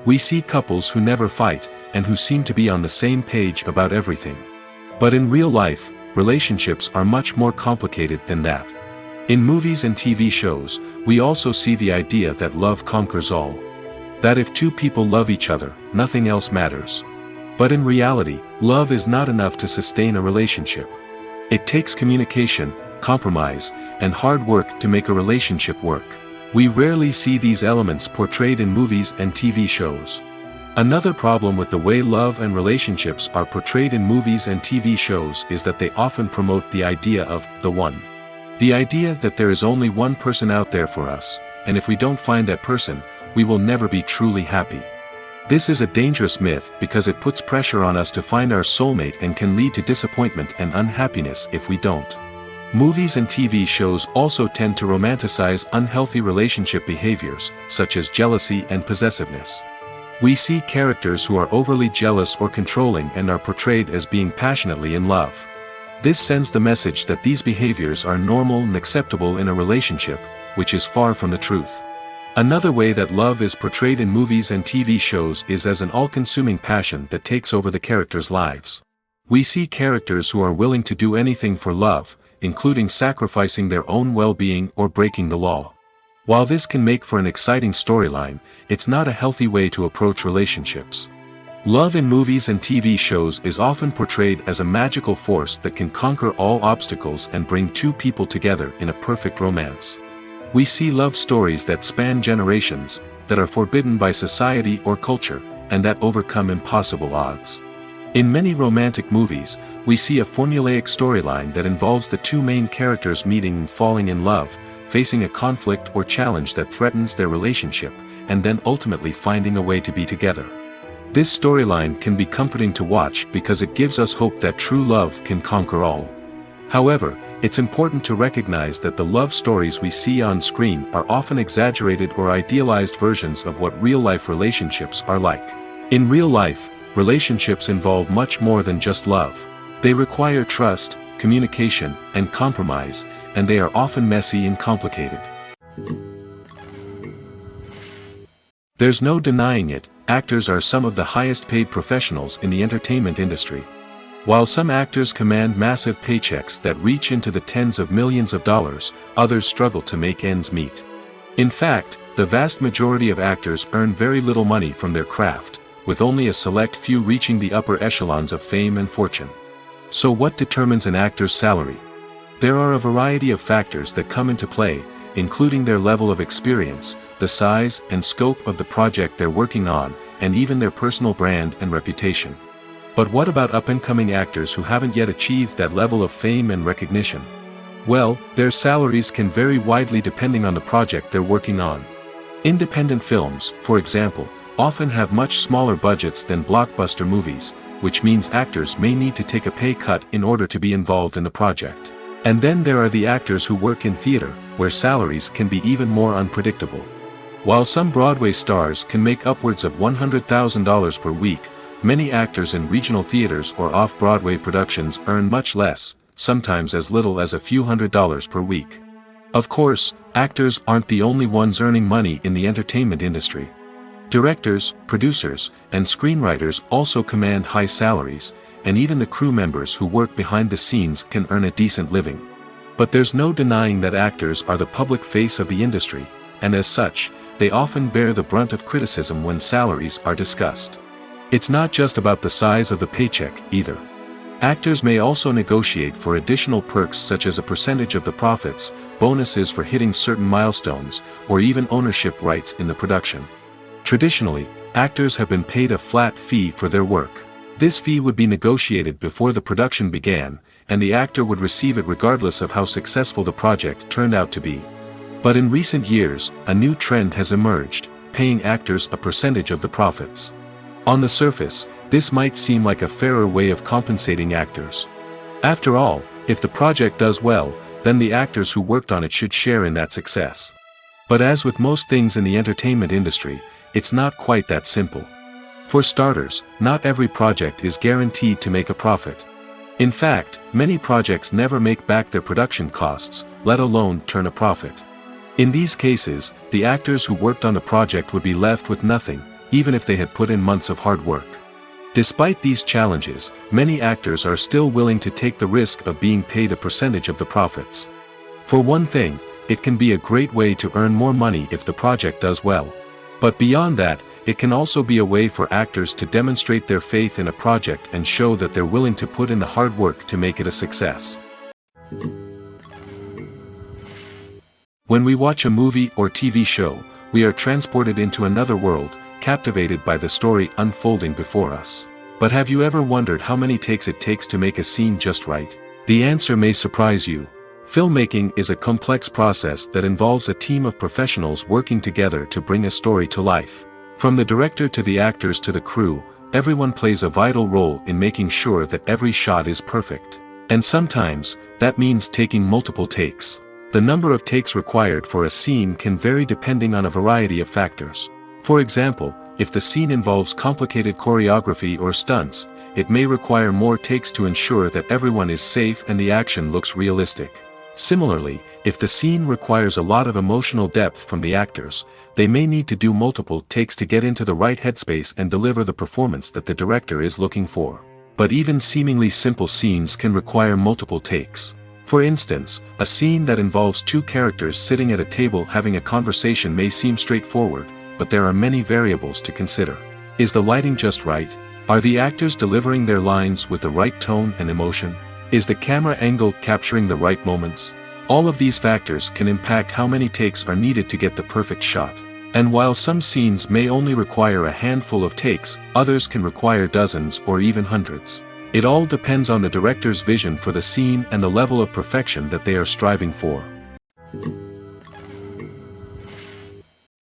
We see couples who never fight, and who seem to be on the same page about everything. But in real life, relationships are much more complicated than that. In movies and TV shows, we also see the idea that love conquers all. That if two people love each other, nothing else matters. But in reality, love is not enough to sustain a relationship. It takes communication, compromise, and hard work to make a relationship work. We rarely see these elements portrayed in movies and TV shows. Another problem with the way love and relationships are portrayed in movies and TV shows is that they often promote the idea of the one. The idea that there is only one person out there for us, and if we don't find that person, we will never be truly happy. This is a dangerous myth because it puts pressure on us to find our soulmate and can lead to disappointment and unhappiness if we don't. Movies and TV shows also tend to romanticize unhealthy relationship behaviors, such as jealousy and possessiveness. We see characters who are overly jealous or controlling and are portrayed as being passionately in love. This sends the message that these behaviors are normal and acceptable in a relationship, which is far from the truth. Another way that love is portrayed in movies and TV shows is as an all-consuming passion that takes over the characters' lives. We see characters who are willing to do anything for love, including sacrificing their own well-being or breaking the law. While this can make for an exciting storyline, it's not a healthy way to approach relationships. Love in movies and TV shows is often portrayed as a magical force that can conquer all obstacles and bring two people together in a perfect romance. We see love stories that span generations, that are forbidden by society or culture, and that overcome impossible odds. In many romantic movies, we see a formulaic storyline that involves the two main characters meeting and falling in love, facing a conflict or challenge that threatens their relationship, and then ultimately finding a way to be together. This storyline can be comforting to watch because it gives us hope that true love can conquer all. However, it's important to recognize that the love stories we see on screen are often exaggerated or idealized versions of what real-life relationships are like. In real life, relationships involve much more than just love. They require trust, communication, and compromise, and they are often messy and complicated. There's no denying it, actors are some of the highest-paid professionals in the entertainment industry. While some actors command massive paychecks that reach into the tens of millions of dollars, others struggle to make ends meet. In fact, the vast majority of actors earn very little money from their craft, with only a select few reaching the upper echelons of fame and fortune. So what determines an actor's salary? There are a variety of factors that come into play, including their level of experience, the size and scope of the project they're working on, and even their personal brand and reputation. But what about up-and-coming actors who haven't yet achieved that level of fame and recognition? Well, their salaries can vary widely depending on the project they're working on. Independent films, for example, often have much smaller budgets than blockbuster movies, which means actors may need to take a pay cut in order to be involved in the project. And then there are the actors who work in theater, where salaries can be even more unpredictable. While some Broadway stars can make upwards of $100,000 per week, many actors in regional theaters or off-Broadway productions earn much less, sometimes as little as a few $100s per week. Of course, actors aren't the only ones earning money in the entertainment industry. Directors, producers, and screenwriters also command high salaries, and even the crew members who work behind the scenes can earn a decent living. But there's no denying that actors are the public face of the industry, and as such, they often bear the brunt of criticism when salaries are discussed. It's not just about the size of the paycheck, either. Actors may also negotiate for additional perks such as a percentage of the profits, bonuses for hitting certain milestones, or even ownership rights in the production. Traditionally, actors have been paid a flat fee for their work. This fee would be negotiated before the production began, and the actor would receive it regardless of how successful the project turned out to be. But in recent years, a new trend has emerged, paying actors a percentage of the profits. On the surface, this might seem like a fairer way of compensating actors. After all, if the project does well, then the actors who worked on it should share in that success. But as with most things in the entertainment industry, it's not quite that simple. For starters, not every project is guaranteed to make a profit. In fact, many projects never make back their production costs, let alone turn a profit. In these cases, the actors who worked on the project would be left with nothing, even if they had put in months of hard work. Despite these challenges, many actors are still willing to take the risk of being paid a percentage of the profits. For one thing, it can be a great way to earn more money if the project does well. But beyond that, it can also be a way for actors to demonstrate their faith in a project and show that they're willing to put in the hard work to make it a success. When we watch a movie or TV show, we are transported into another world, captivated by the story unfolding before us. But have you ever wondered how many takes it takes to make a scene just right? The answer may surprise you. Filmmaking is a complex process that involves a team of professionals working together to bring a story to life. From the director to the actors to the crew, everyone plays a vital role in making sure that every shot is perfect. And sometimes, that means taking multiple takes. The number of takes required for a scene can vary depending on a variety of factors. For example, if the scene involves complicated choreography or stunts, it may require more takes to ensure that everyone is safe and the action looks realistic. Similarly, if the scene requires a lot of emotional depth from the actors, they may need to do multiple takes to get into the right headspace and deliver the performance that the director is looking for. But even seemingly simple scenes can require multiple takes. For instance, a scene that involves two characters sitting at a table having a conversation may seem straightforward, but there are many variables to consider. Is the lighting just right? Are the actors delivering their lines with the right tone and emotion? Is the camera angle capturing the right moments? All of these factors can impact how many takes are needed to get the perfect shot. And while some scenes may only require a handful of takes, others can require dozens or even hundreds. It all depends on the director's vision for the scene and the level of perfection that they are striving for.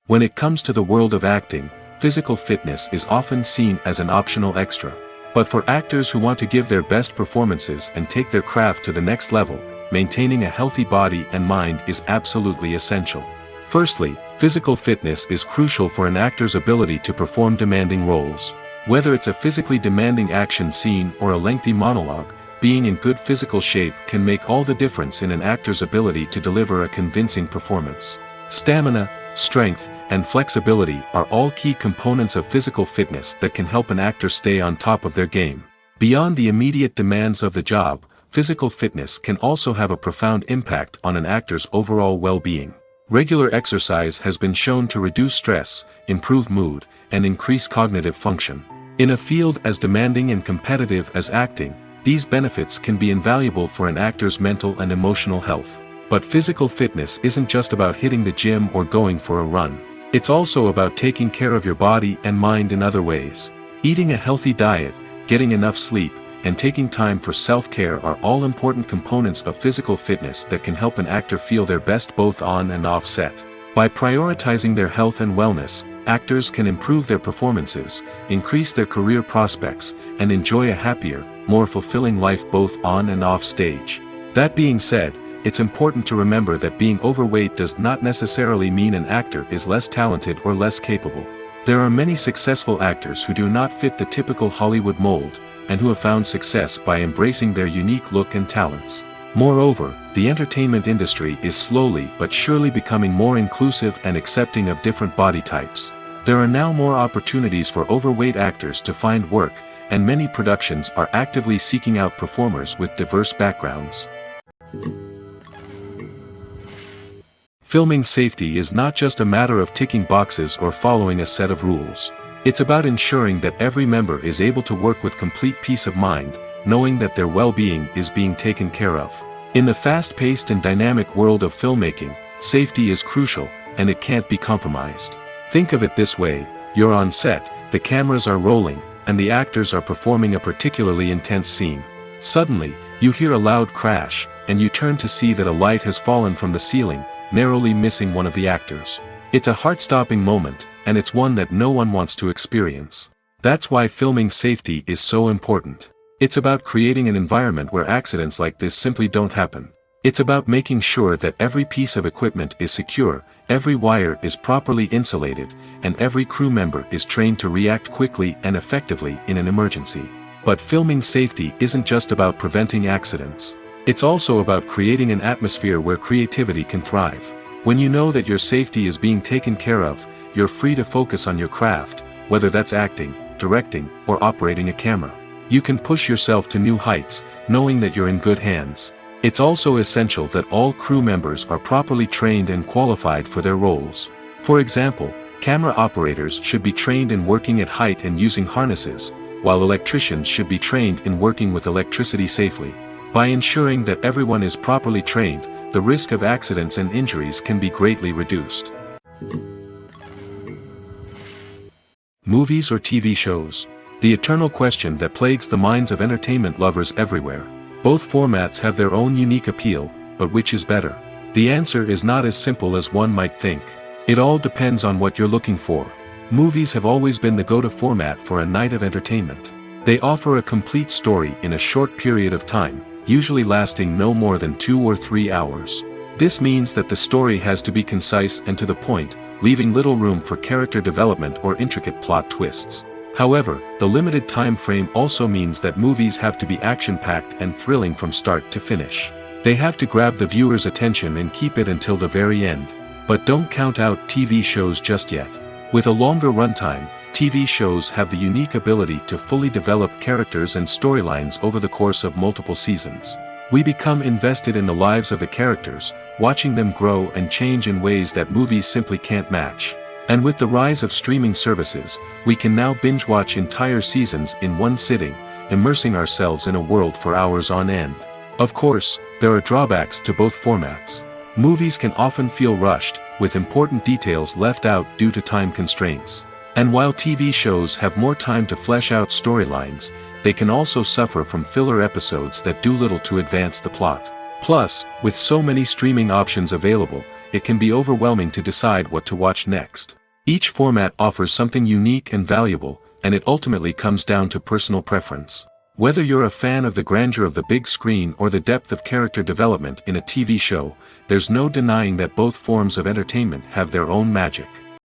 When it comes to the world of acting, physical fitness is often seen as an optional extra. But for actors who want to give their best performances and take their craft to the next level, maintaining a healthy body and mind is absolutely essential. Firstly, physical fitness is crucial for an actor's ability to perform demanding roles. Whether it's a physically demanding action scene or a lengthy monologue, being in good physical shape can make all the difference in an actor's ability to deliver a convincing performance. Stamina, strength, and flexibility are all key components of physical fitness that can help an actor stay on top of their game. Beyond the immediate demands of the job, physical fitness can also have a profound impact on an actor's overall well-being. Regular exercise has been shown to reduce stress, improve mood, and increase cognitive function. In a field as demanding and competitive as acting, these benefits can be invaluable for an actor's mental and emotional health. But physical fitness isn't just about hitting the gym or going for a run. It's also about taking care of your body and mind in other ways. Eating a healthy diet, getting enough sleep, and taking time for self-care are all important components of physical fitness that can help an actor feel their best both on and off set. By prioritizing their health and wellness, actors can improve their performances, increase their career prospects, and enjoy a happier, more fulfilling life both on and off stage. That being said, it's important to remember that being overweight does not necessarily mean an actor is less talented or less capable. There are many successful actors who do not fit the typical Hollywood mold, and who have found success by embracing their unique look and talents. Moreover, the entertainment industry is slowly but surely becoming more inclusive and accepting of different body types. There are now more opportunities for overweight actors to find work, and many productions are actively seeking out performers with diverse backgrounds. Filming safety is not just a matter of ticking boxes or following a set of rules. It's about ensuring that every member is able to work with complete peace of mind, knowing that their well-being is being taken care of. In the fast-paced and dynamic world of filmmaking, safety is crucial, and it can't be compromised. Think of it this way: you're on set, the cameras are rolling, and the actors are performing a particularly intense scene. Suddenly, you hear a loud crash, and you turn to see that a light has fallen from the ceiling, narrowly missing one of the actors. It's a heart-stopping moment, and it's one that no one wants to experience. That's why filming safety is so important. It's about creating an environment where accidents like this simply don't happen. It's about making sure that every piece of equipment is secure, every wire is properly insulated, and every crew member is trained to react quickly and effectively in an emergency. But filming safety isn't just about preventing accidents. It's also about creating an atmosphere where creativity can thrive. When you know that your safety is being taken care of, you're free to focus on your craft, whether that's acting, directing, or operating a camera. You can push yourself to new heights, knowing that you're in good hands. It's also essential that all crew members are properly trained and qualified for their roles. For example, camera operators should be trained in working at height and using harnesses, while electricians should be trained in working with electricity safely. By ensuring that everyone is properly trained, the risk of accidents and injuries can be greatly reduced. Movies or TV shows? The eternal question that plagues the minds of entertainment lovers everywhere. Both formats have their own unique appeal, but which is better? The answer is not as simple as one might think. It all depends on what you're looking for. Movies have always been the go-to format for a night of entertainment. They offer a complete story in a short period of time, usually lasting no more than 2 or 3 hours. This means that the story has to be concise and to the point, leaving little room for character development or intricate plot twists. However, the limited time frame also means that movies have to be action-packed and thrilling from start to finish. They have to grab the viewer's attention and keep it until the very end. But don't count out TV shows just yet. With a longer runtime, TV shows have the unique ability to fully develop characters and storylines over the course of multiple seasons. We become invested in the lives of the characters, watching them grow and change in ways that movies simply can't match. And with the rise of streaming services, we can now binge-watch entire seasons in one sitting, immersing ourselves in a world for hours on end. Of course, there are drawbacks to both formats. Movies can often feel rushed, with important details left out due to time constraints. And while TV shows have more time to flesh out storylines, they can also suffer from filler episodes that do little to advance the plot. Plus, with so many streaming options available, it can be overwhelming to decide what to watch next. Each format offers something unique and valuable, and it ultimately comes down to personal preference. Whether you're a fan of the grandeur of the big screen or the depth of character development in a TV show, there's no denying that both forms of entertainment have their own magic.